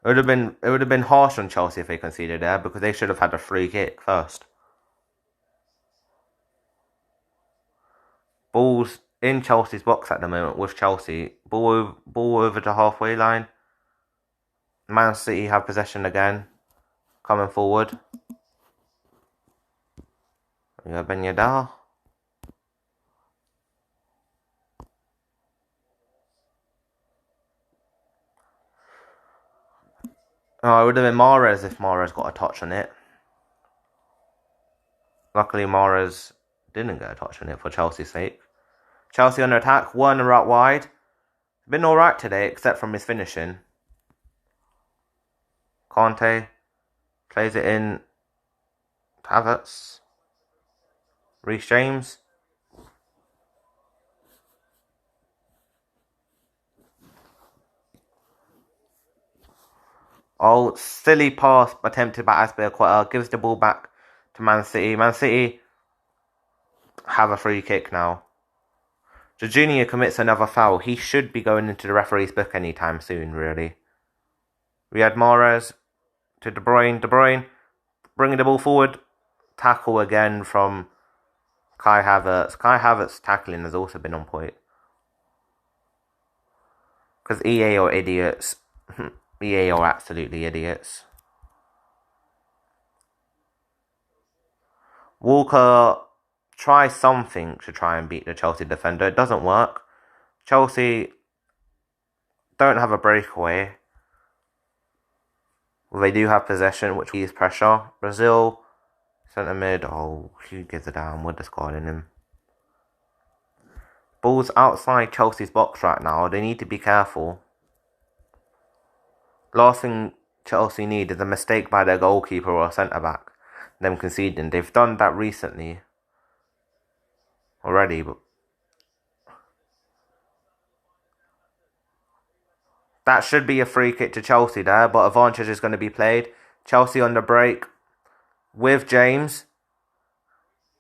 It would have been harsh on Chelsea if they conceded there, because they should have had a free kick first. Ball's in Chelsea's box at the moment with Chelsea. Ball over to halfway line. Man City have possession again. Coming forward. We got Ben Yedder. Oh, it would have been Mahrez if Mahrez got a touch on it. Luckily, Mahrez didn't get a touch on it for Chelsea's sake. Chelsea under attack. Werner out wide. Been alright today, except from his finishing. Conte plays it in. Havertz. Reece James. Oh, silly pass attempted by Azpilicueta. Gives the ball back to Man City. Man City have a free kick now. Jorginho commits another foul. He should be going into the referee's book anytime soon, really. Riyad Mahrez to De Bruyne. De Bruyne bringing the ball forward. Tackle again from Kai Havertz. Kai Havertz's tackling has also been on point. Because EA are idiots. EA are absolutely idiots. Walker tries something to try and beat the Chelsea defender. It doesn't work. Chelsea don't have a breakaway. Well, they do have possession, which is pressure. Brazil, centre mid. Oh, who gives a damn with the squad in him? Ball's outside Chelsea's box right now. They need to be careful. Last thing Chelsea need is a mistake by their goalkeeper or centre back. Them conceding. They've done that recently. Already, but that should be a free kick to Chelsea there, but advantage is going to be played. Chelsea on the break with James.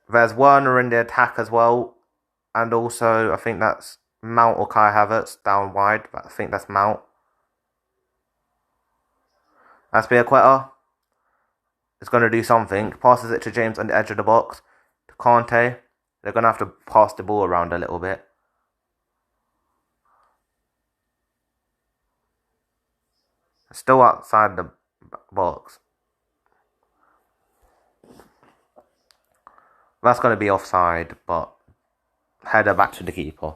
There's Werner in the attack as well. And also, I think that's Mount or Kai Havertz down wide. But I think that's Mount. Azpilicueta is going to do something. Passes it to James on the edge of the box. To Conte. They're going to have to pass the ball around a little bit. Still outside the box. That's going to be offside, but header back to the keeper.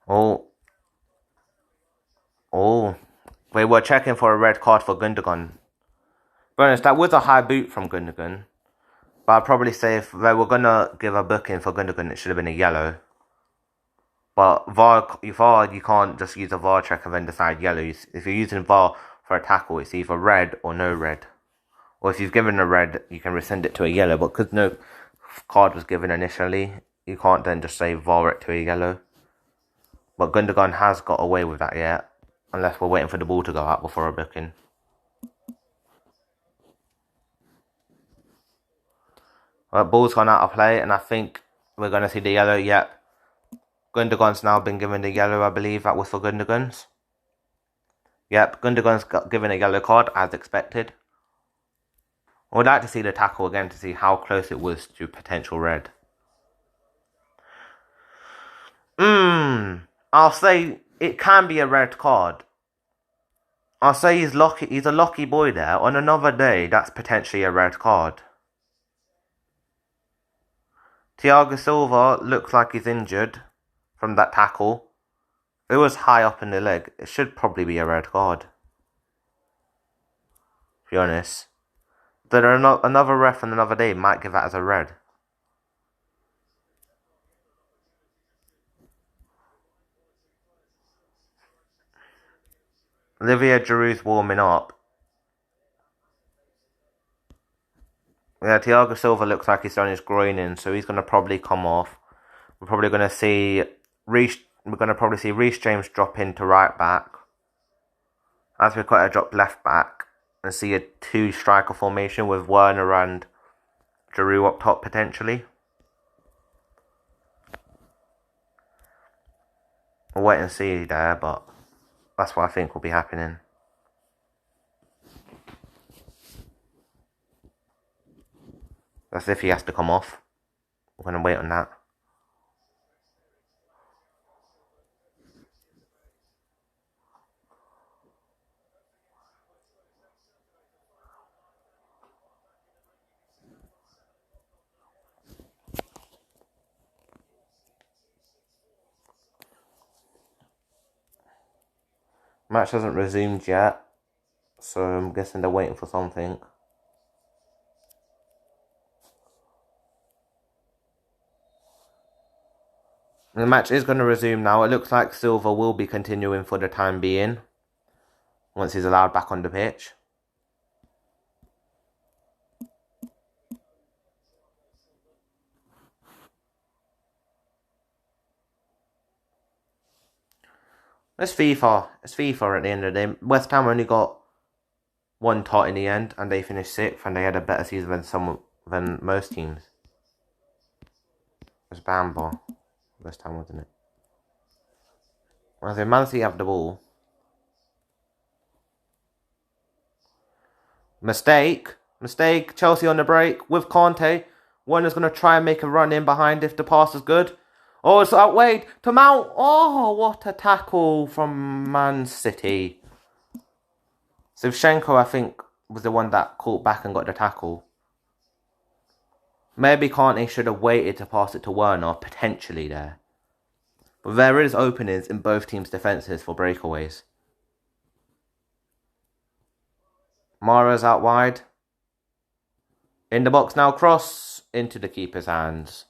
Oh, they were checking for a red card for Gundogan. But honest, that was a high boot from Gundogan. But I'd probably say if they were going to give a booking for Gundogan, it should have been a yellow. But VAR, you can't just use a VAR check and then decide yellow. If you're using VAR for a tackle, it's either red or no red. Or if you've given a red, you can rescind it to a yellow. But because no card was given initially, you can't then just say VAR it to a yellow. But Gundogan has got away with that yet. Unless we're waiting for the ball to go out before a booking. Well, ball's gone out of play, and I think we're going to see the yellow. Yep. Gundogan's now been given the yellow, I believe. That was for Gundogan's. Yep, Gundogan's given a yellow card as expected. I would like to see the tackle again to see how close it was to potential red. I'll say it can be a red card. I'll say he's lucky. He's a lucky boy there. On another day, that's potentially a red card. Thiago Silva looks like he's injured from that tackle. It was high up in the leg. It should probably be a red card. To be honest. There are another ref on another day might give that as a red. Olivier Giroud's warming up. Yeah, Thiago Silva looks like he's done his groin in, so he's going to probably come off. We're probably going to see Reece James drop into right back. Azpilicueta drop left back and see a 2-striker formation with Werner and Giroud up top potentially. We'll wait and see there, but that's what I think will be happening. That's if he has to come off. We're going to wait on that. Match hasn't resumed yet, so I'm guessing they're waiting for something. The match is going to resume now. It looks like Silva will be continuing for the time being, once he's allowed back on the pitch. It's FIFA. It's FIFA at the end of the day. West Ham only got one tot in the end, and they finished 6th, and they had a better season than most teams. It was Bamba. West Ham, wasn't it? Well, so Man City have the ball. Mistake. Chelsea on the break with Conte. Werner's going to try and make a run in behind if the pass is good. Oh, it's outweighed to Mount. Oh, what a tackle from Man City. Zinchenko, I think, was the one that caught back and got the tackle. Maybe Conte should have waited to pass it to Werner, potentially there. But there is openings in both teams' defences for breakaways. Mara's out wide. In the box now, cross into the keeper's hands.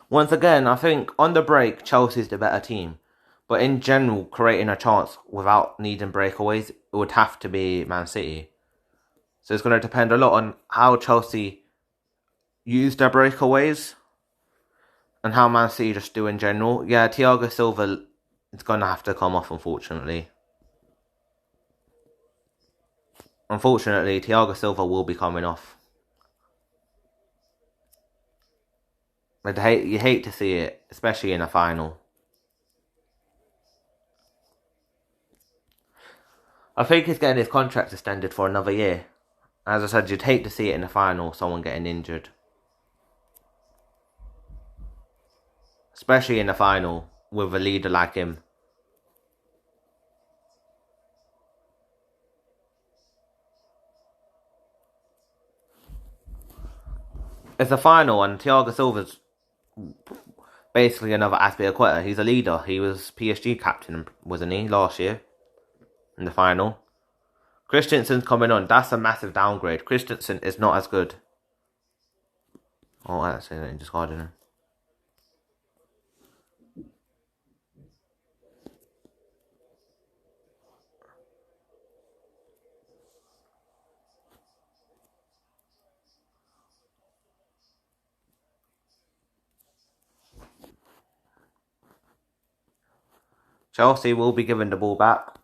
Once again, I think on the break, Chelsea's the better team. But in general, creating a chance without needing breakaways, it would have to be Man City. So it's going to depend a lot on how Chelsea use their breakaways and how Man City just do in general. Yeah, Thiago Silva is going to have to come off, unfortunately. Unfortunately, Thiago Silva will be coming off. You hate to see it, especially in a final. I think he's getting his contract extended for another year. As I said, you'd hate to see it in the final, someone getting injured. Especially in the final, with a leader like him. It's a final, and Thiago Silva's basically another Azpilicueta. He's a leader. He was PSG captain, wasn't he, last year? In the final. Christensen's coming on. That's a massive downgrade. Christensen is not as good. Oh, that's it. I discarded him. Chelsea will be giving the ball back,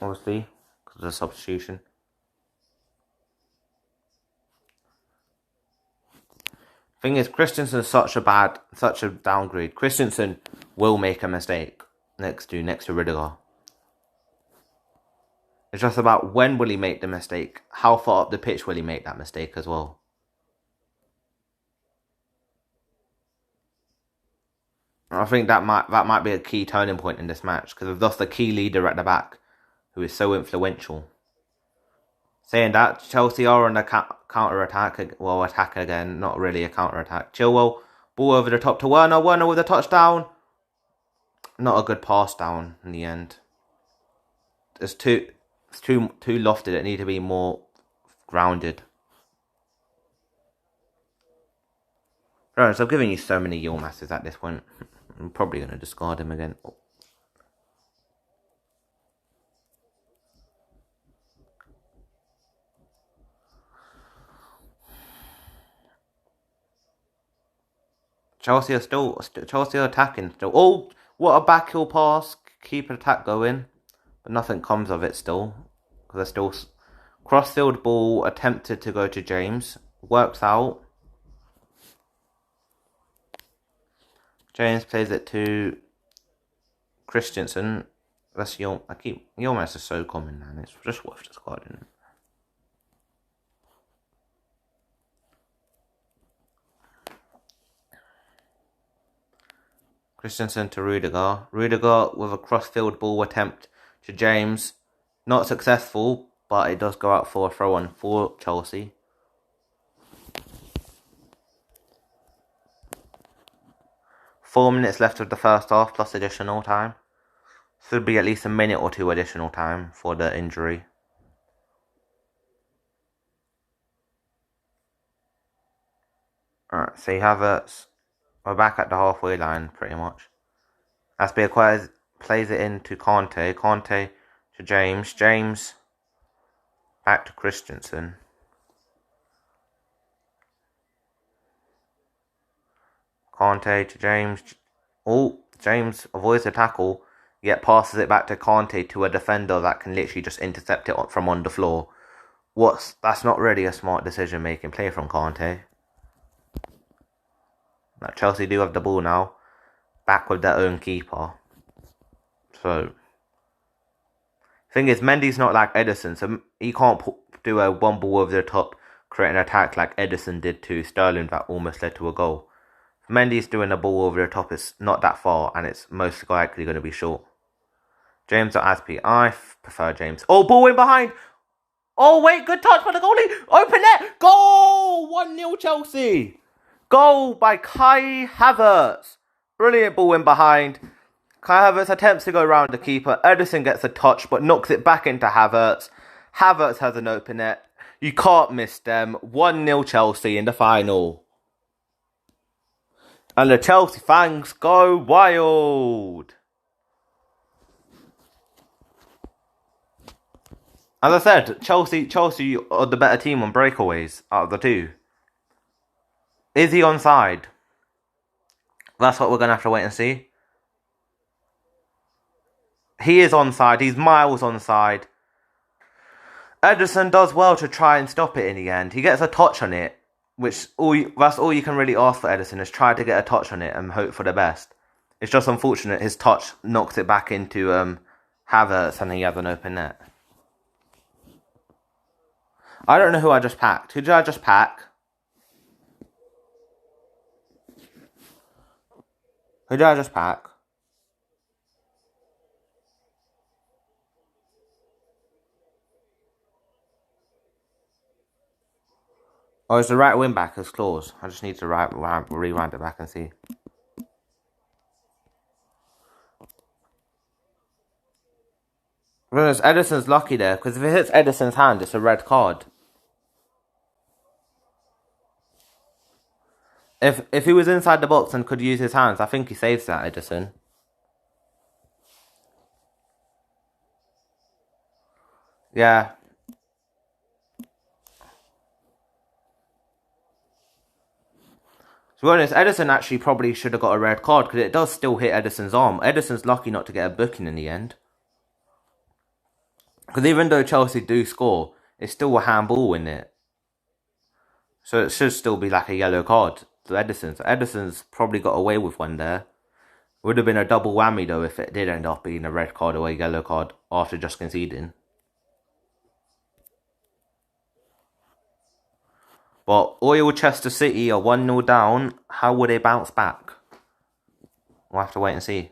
obviously, because of the substitution. Thing is, Christensen's such a downgrade. Christensen will make a mistake next to Rudiger. It's just about when will he make the mistake, how far up the pitch will he make that mistake as well. I think that might be a key turning point in this match, because we've lost the key leader at the back, who is so influential. Saying that, Chelsea are on a counter-attack. Well, attack again, not really a counter-attack. Chilwell, ball over the top to Werner. Werner with a touchdown. Not a good pass down in the end. It's too lofted. It need to be more grounded. Right, so I'm giving you so many Yilmazes at this point. I'm probably going to discard him again. Chelsea are attacking still. Oh, what a backheel pass. Keep an attack going. But nothing comes of it still. Because they're still... Cross-field ball attempted to go to James. Works out. James plays it to Christensen. That's Yilmaz is so common, man. It's just worth discarding him. Christensen to Rudiger. Rudiger with a cross-field ball attempt to James. Not successful, but it does go out for a throw-on for Chelsea. Four minutes left of the first half plus additional time. Should be at least a minute or two additional time for the injury. Alright, so you have we're back at the halfway line pretty much. Azpilicueta plays it into Conte. Conte to James. James back to Christensen. Conte to James. Oh, James avoids the tackle, yet passes it back to Conte to a defender that can literally just intercept it from on the floor. That's not really a smart decision making play from Conte. Now Chelsea do have the ball now, back with their own keeper. So, thing is, Mendy's not like Ederson, so he can't do a one ball over the top, create an attack like Ederson did to Sterling that almost led to a goal. If Mendy's doing a ball over the top, it's not that far, and it's most likely going to be short. James or Azpi? I prefer James. Oh, ball in behind! Oh, wait, good touch by the goalie! Open net! Goal! 1-0 Chelsea! Goal by Kai Havertz. Brilliant ball in behind. Kai Havertz attempts to go around the keeper. Ederson gets a touch, but knocks it back into Havertz. Havertz has an open net. You can't miss them. 1-0 Chelsea in the final. And the Chelsea fans go wild. As I said, Chelsea are the better team on breakaways out of the two. Is he onside? That's what we're going to have to wait and see. He is onside. He's miles onside. Ederson does well to try and stop it in the end. He gets a touch on it, which that's all you can really ask for Ederson, is try to get a touch on it and hope for the best. It's just unfortunate his touch knocks it back into Havertz and he has an open net. I don't know who I just packed. Who did I just pack? Who did I just pack? Oh, it's the right wing back as Claus. I just need to rewind it back and see. Well, Ederson's lucky there, because if it hits Ederson's hand, it's a red card. If he was inside the box and could use his hands, I think he saves that, Ederson. Yeah. To be honest, Ederson actually probably should have got a red card, because it does still hit Ederson's arm. Ederson's lucky not to get a booking in the end. Because even though Chelsea do score, it's still a handball in it. So it should still be like a yellow card. to Ederson. So Ederson's probably got away with one there. Would have been a double whammy though if it did end up being a red card or a yellow card after just conceding. But Chester City are 1-0 down. How will they bounce back? We'll have to wait and see.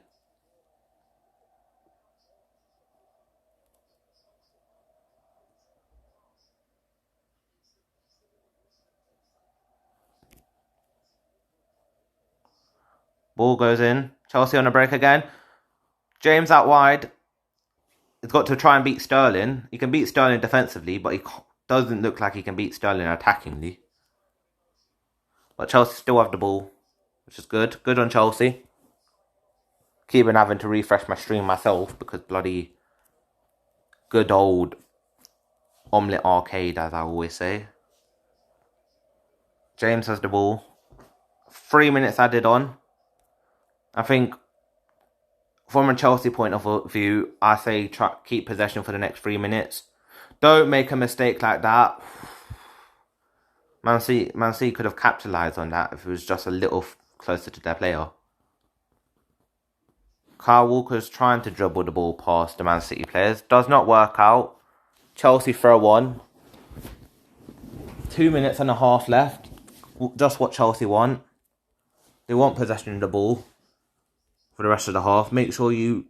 Ball goes in. Chelsea on a break again. James out wide. He's got to try and beat Sterling. He can beat Sterling defensively, but he doesn't look like he can beat Sterling attackingly. But Chelsea still have the ball, which is good. Good on Chelsea. Keeping having to refresh my stream myself because bloody good old Omelette Arcade, as I always say. James has the ball. 3 minutes added on. I think from a Chelsea point of view, I say keep possession for the next 3 minutes. Don't make a mistake like that. Man City could have capitalised on that if it was just a little closer to their player. Kyle Walker's trying to dribble the ball past the Man City players. Does not work out. Chelsea throw on. 2 minutes and a half left. Just what Chelsea want. They want possession of the ball for the rest of the half. Make sure you're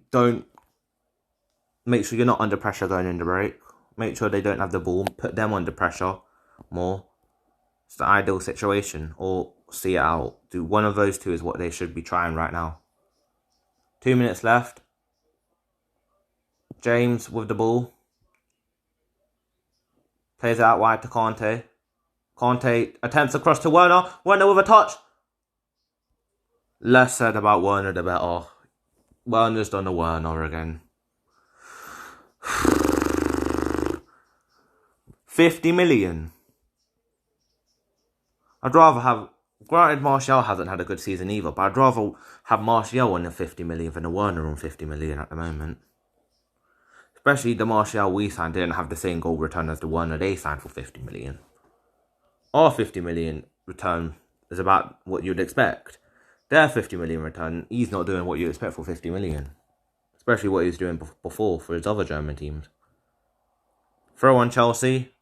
not under pressure going in the break. Make sure they don't have the ball. Put them under pressure more. It's the ideal situation. Or see it out. Do one of those two is what they should be trying right now. 2 minutes left. James with the ball. Plays it out wide to Kante. Kante attempts across to Werner. Werner with a touch. Less said about Werner, the better. Werner's done a Werner again. 50 million. I'd rather have... Granted, Martial hasn't had a good season either, but I'd rather have Martial on the 50 million than a Werner on 50 million at the moment. Especially the Martial we signed didn't have the same goal return as the Werner they signed for 50 million. Our 50 million return is about what you'd expect. Their 50 million return, he's not doing what you expect for 50 million. Especially what he was doing before for his other German teams. Throw on Chelsea.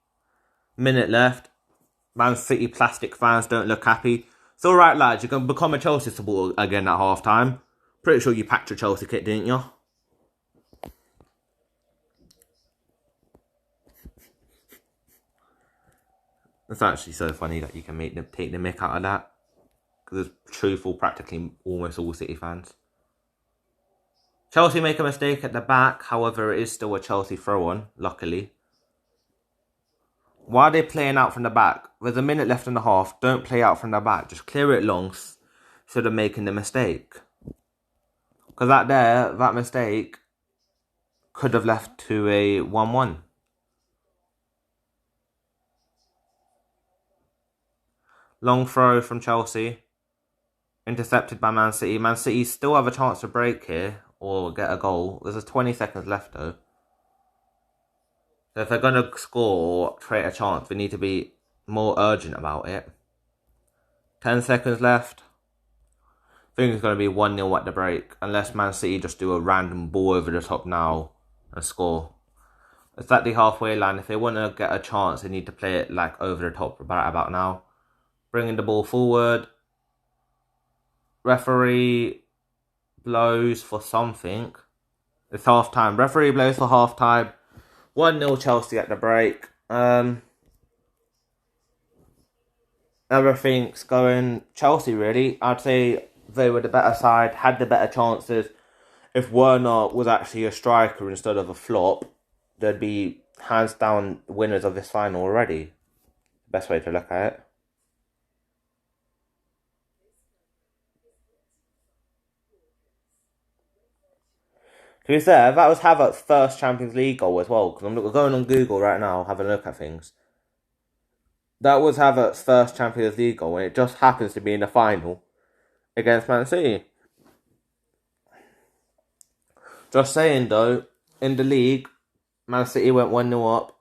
Minute left. Man City plastic fans don't look happy. It's alright lads, you can become a Chelsea supporter again at half time. Pretty sure you packed your Chelsea kit, didn't you? It's actually so funny that you can take the mick out of that. Because it's truthful practically almost all City fans. Chelsea make a mistake at the back, however it is still a Chelsea throw-on, luckily. Why are they playing out from the back? There's a minute left in the half, don't play out from the back, just clear it long instead of making the mistake. Because that mistake could have left to a 1-1. Long throw from Chelsea. Intercepted by Man City. Man City still have a chance to break here or get a goal. There's 20 seconds left though. So if they're going to score or create a chance, they need to be more urgent about it. 10 seconds left. I think it's going to be 1-0 at the break. Unless Man City just do a random ball over the top now and score. It's at the halfway line. If they want to get a chance, they need to play it like over the top about now. Bringing the ball forward. Referee blows for something. It's half time. Referee blows for half time. 1-0 Chelsea at the break. Everything's going Chelsea really. I'd say they were the better side, had the better chances. If Werner was actually a striker instead of a flop, they'd be hands down winners of this final already. Best way to look at it. To be fair, that was Havertz's first Champions League goal as well. Because I'm going on Google right now, having a look at things. That was Havertz's first Champions League goal, and it just happens to be in the final against Man City. Just saying though, in the league, Man City went 1-0 up.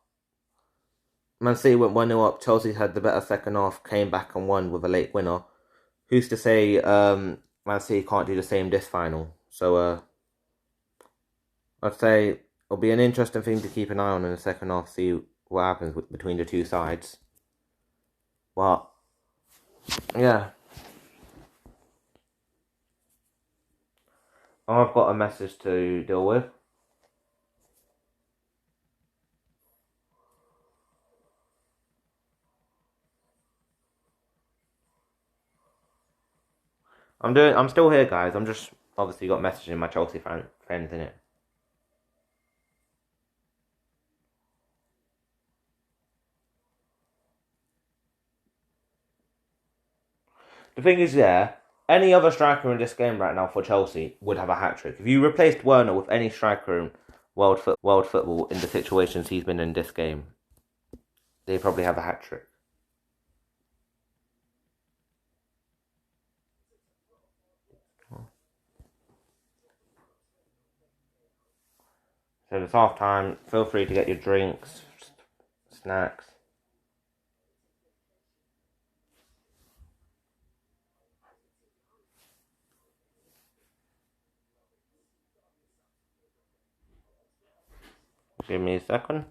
Man City went 1-0 up. Chelsea had the better second half, came back and won with a late winner. who's to say Man City can't do the same this final? So I'd say it'll be an interesting thing to keep an eye on in the second half, see what happens between the two sides. But yeah, I've got a message to deal with. I'm still here, guys. I'm just obviously got messaging my Chelsea friends in it. The thing is, yeah, any other striker in this game right now for Chelsea would have a hat trick. If you replaced Werner with any striker in world football in the situations he's been in this game, they probably have a hat trick. So it's half time. Feel free to get your drinks, snacks. Give me a second.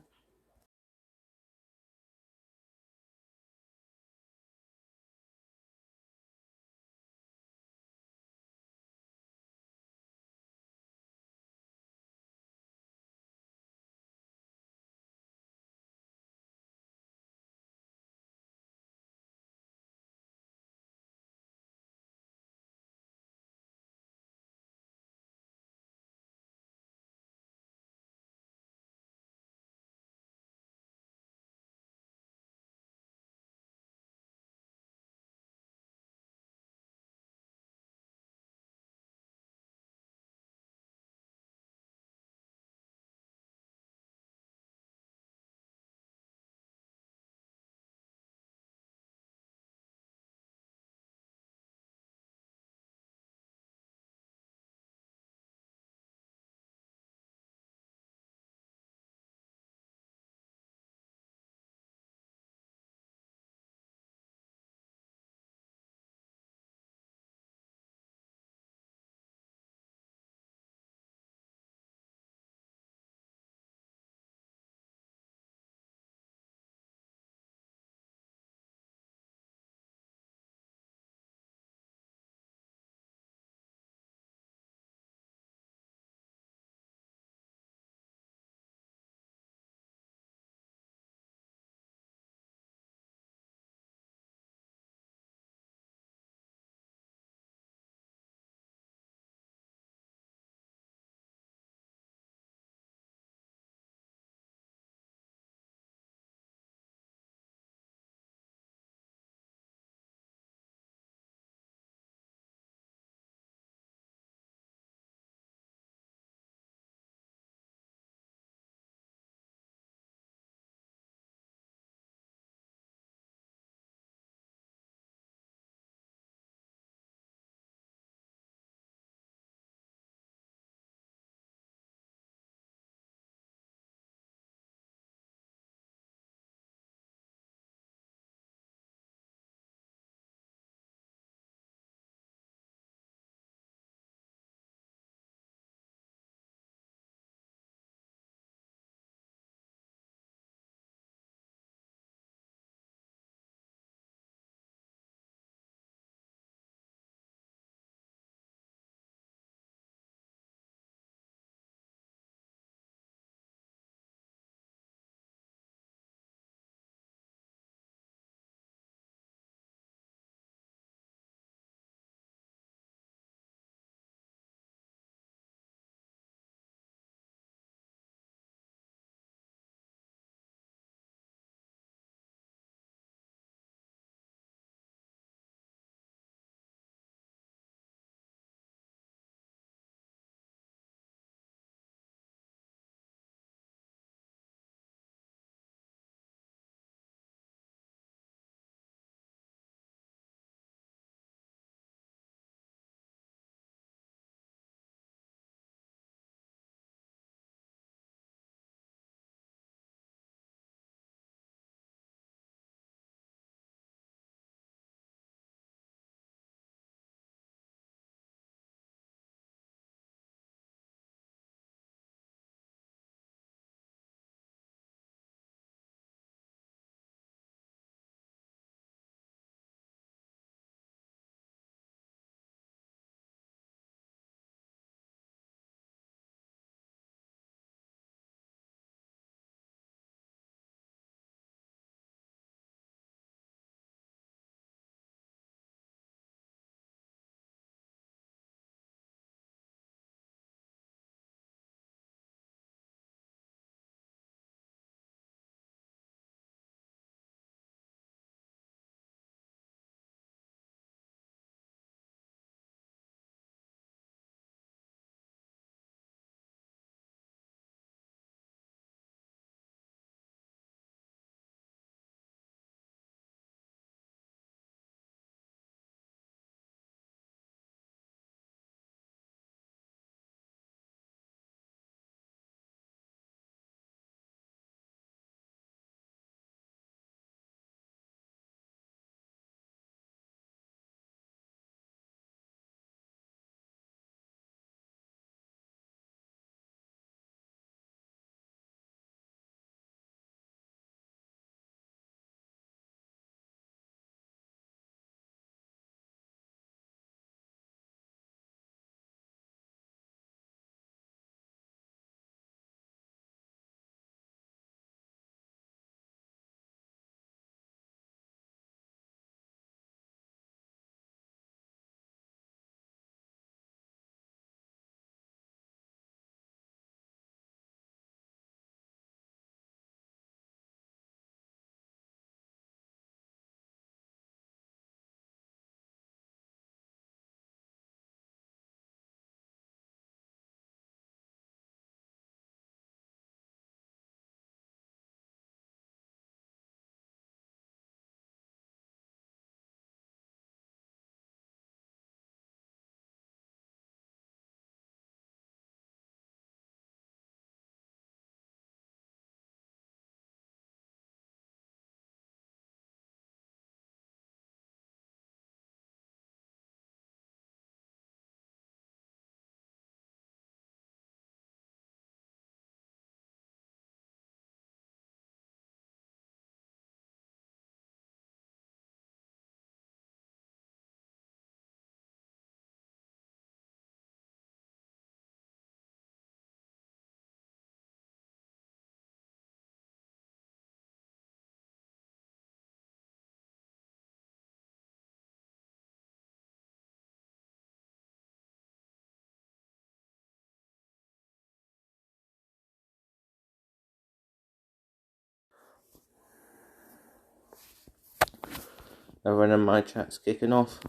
Everyone in my chat's kicking off.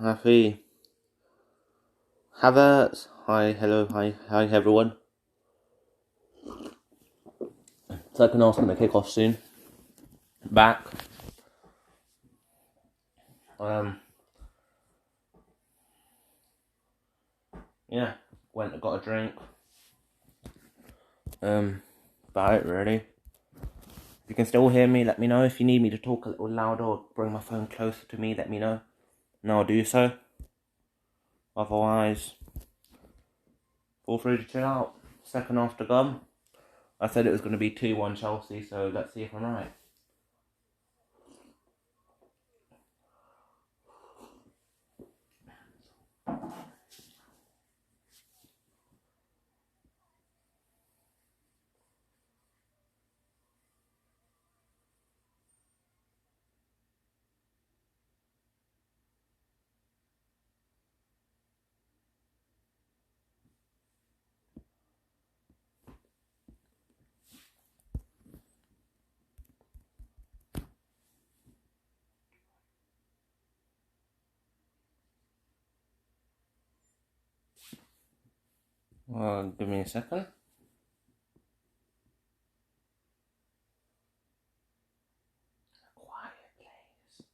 Happy Havertz. Hi, hello, hi everyone. Second half's gonna kick off soon. Back. Yeah, went and got a drink. About it really. If you can still hear me, let me know. If you need me to talk a little louder or bring my phone closer to me, let me know. And I'll do so. Otherwise, feel free to chill out. Second half to come. I said it was going to be 2-1 Chelsea, so let's see if I'm right. Give me a second. Quiet, please.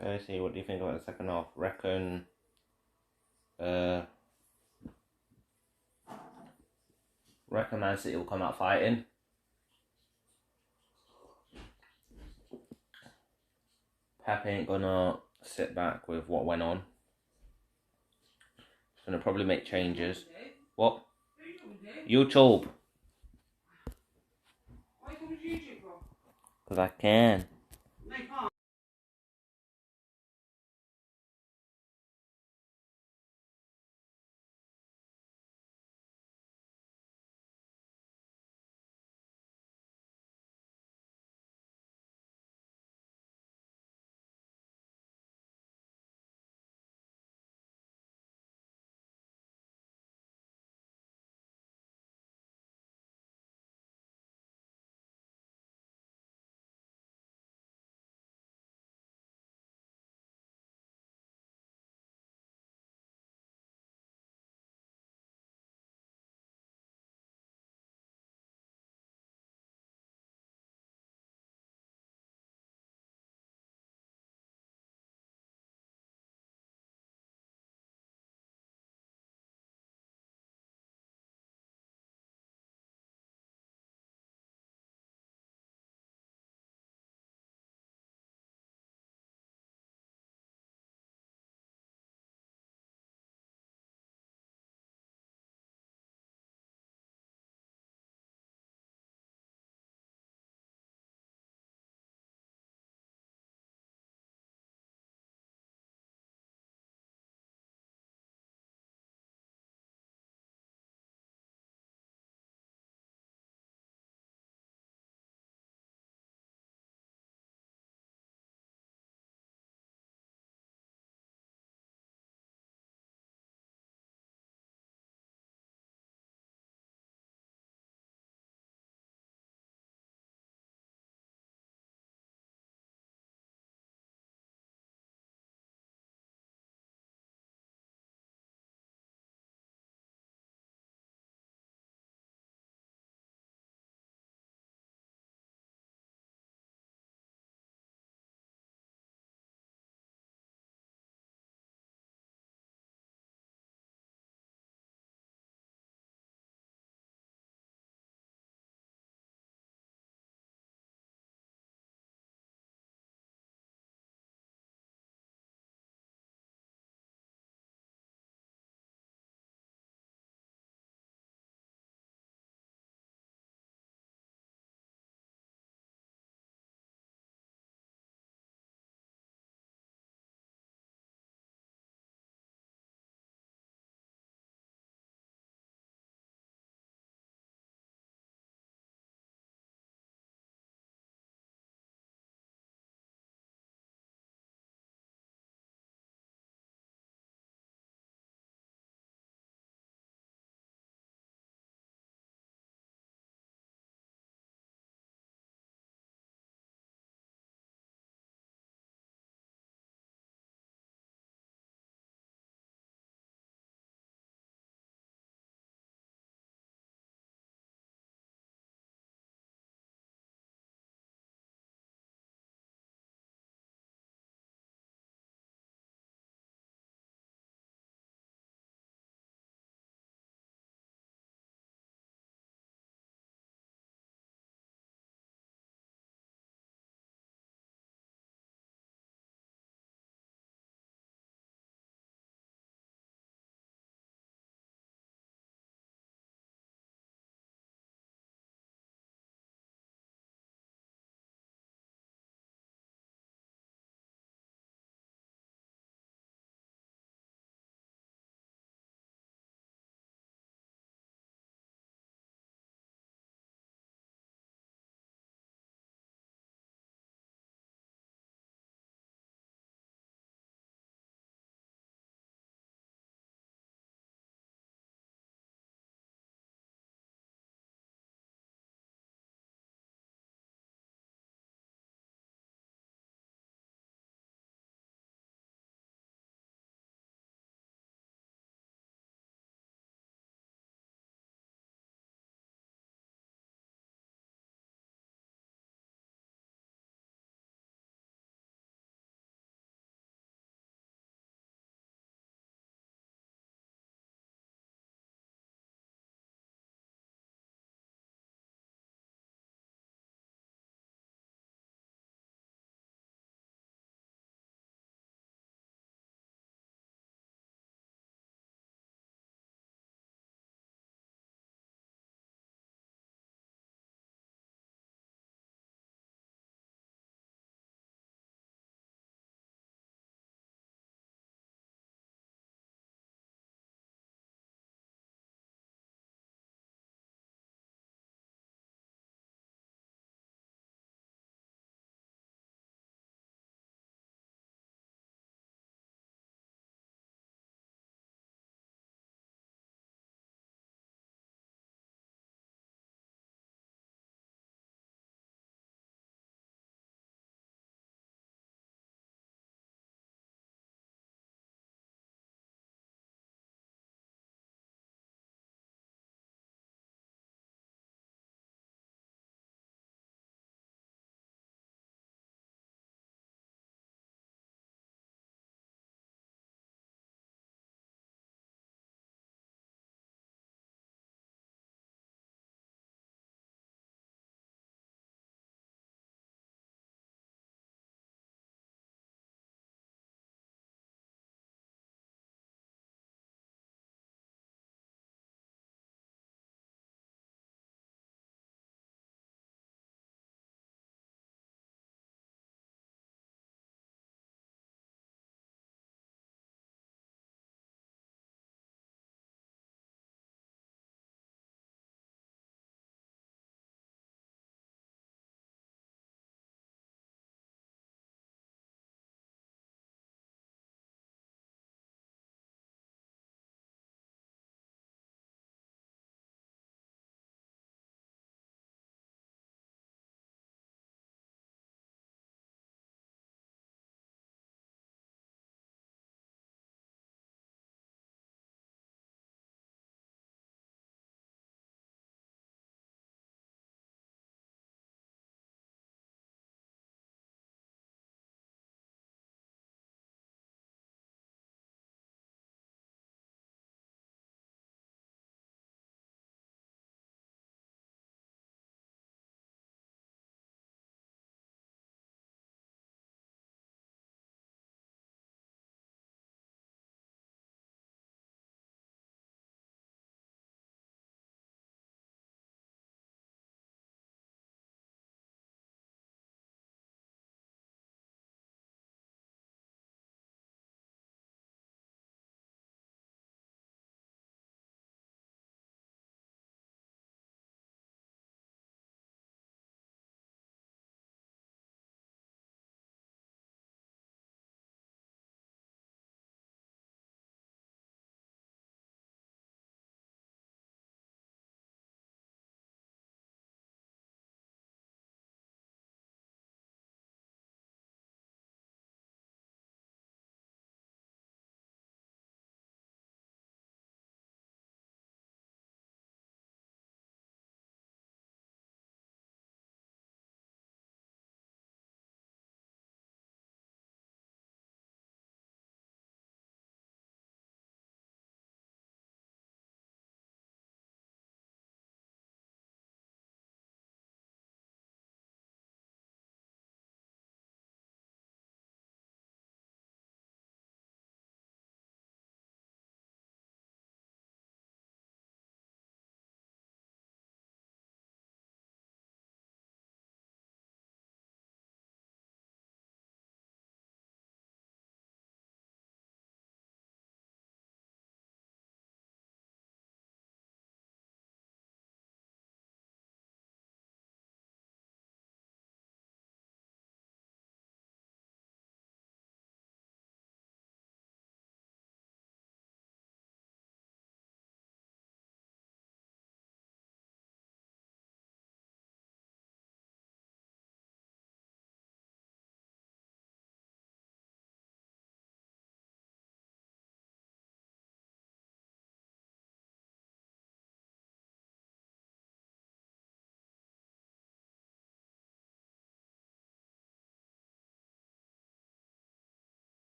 Okay, see, what do you think about the second half? Reckon Man City will come out fighting. Pep ain't gonna sit back with what went on. He's gonna probably make changes. What? YouTube. Why come to YouTube for? Because I can. No, you can't.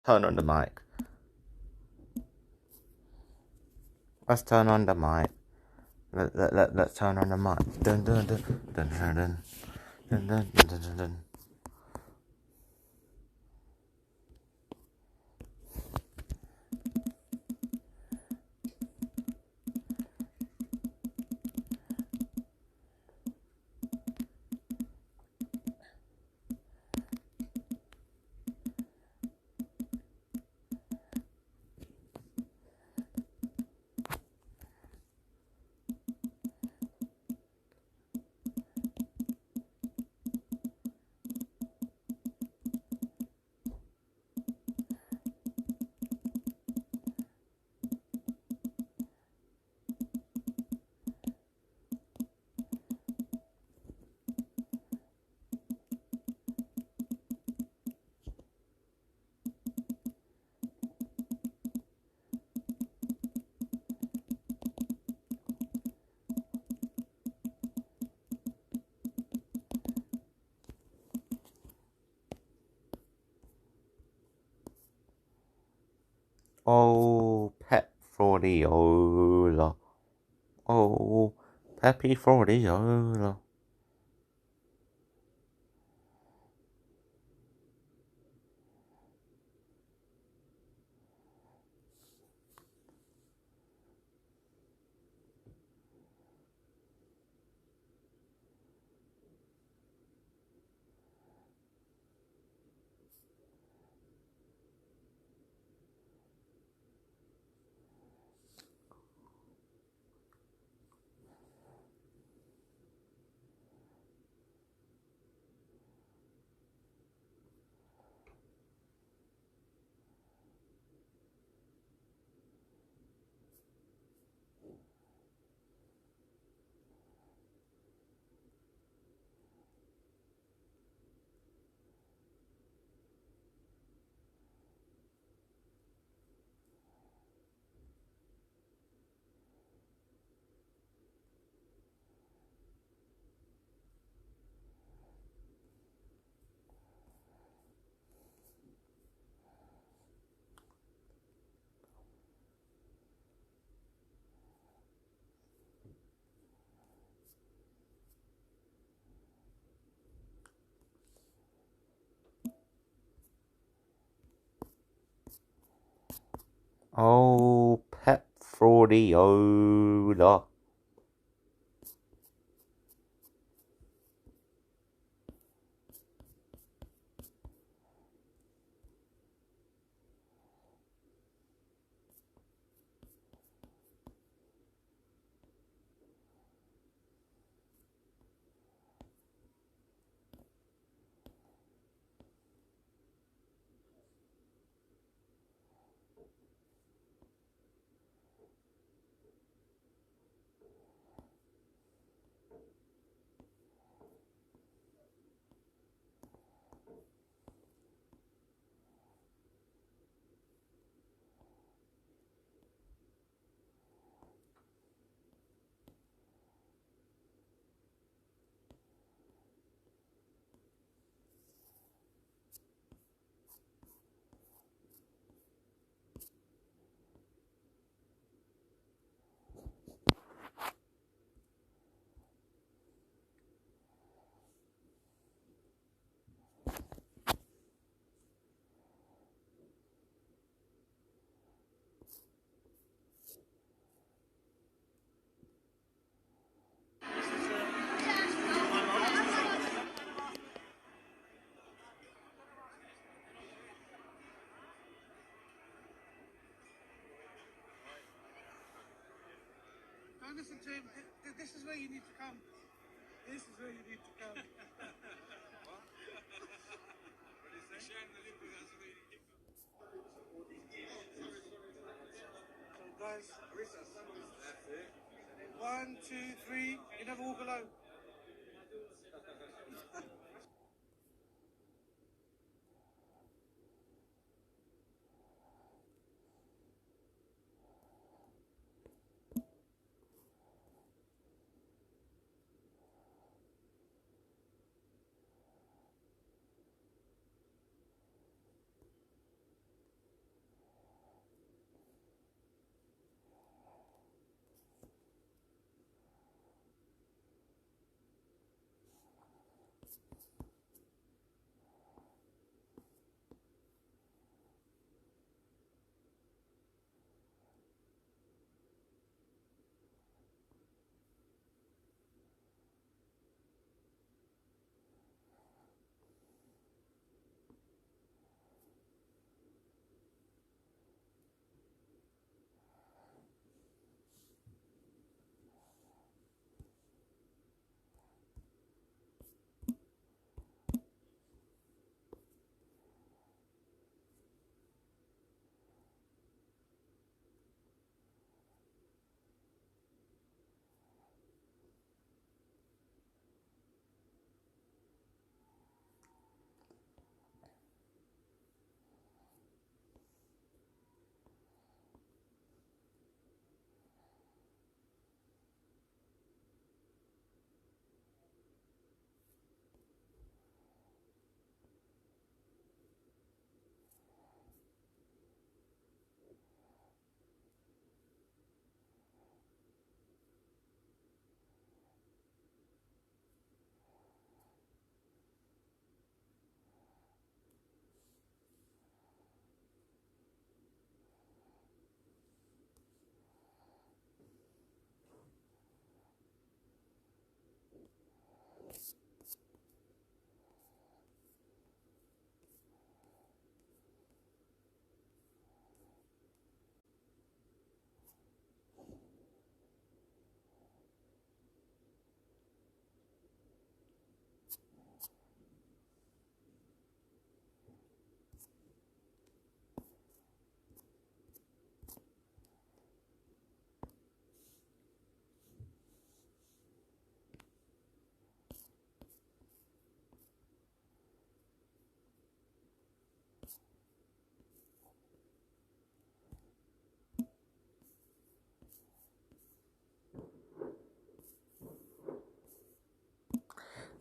Turn on the mic. Let's turn on the mic. Let's turn on the mic. Dun dun dun dun dun dun dun dun dun dun dun. Oh, Pep Fraudiola. Oh, Peppy Fraudiola. Oh, Pep Fraudiola. Don't listen to him. This is where you need to come. This is where you need to come. So guys, 1, 2, 3. You never walk alone.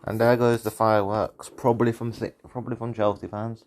And there goes the fireworks, probably from Chelsea fans.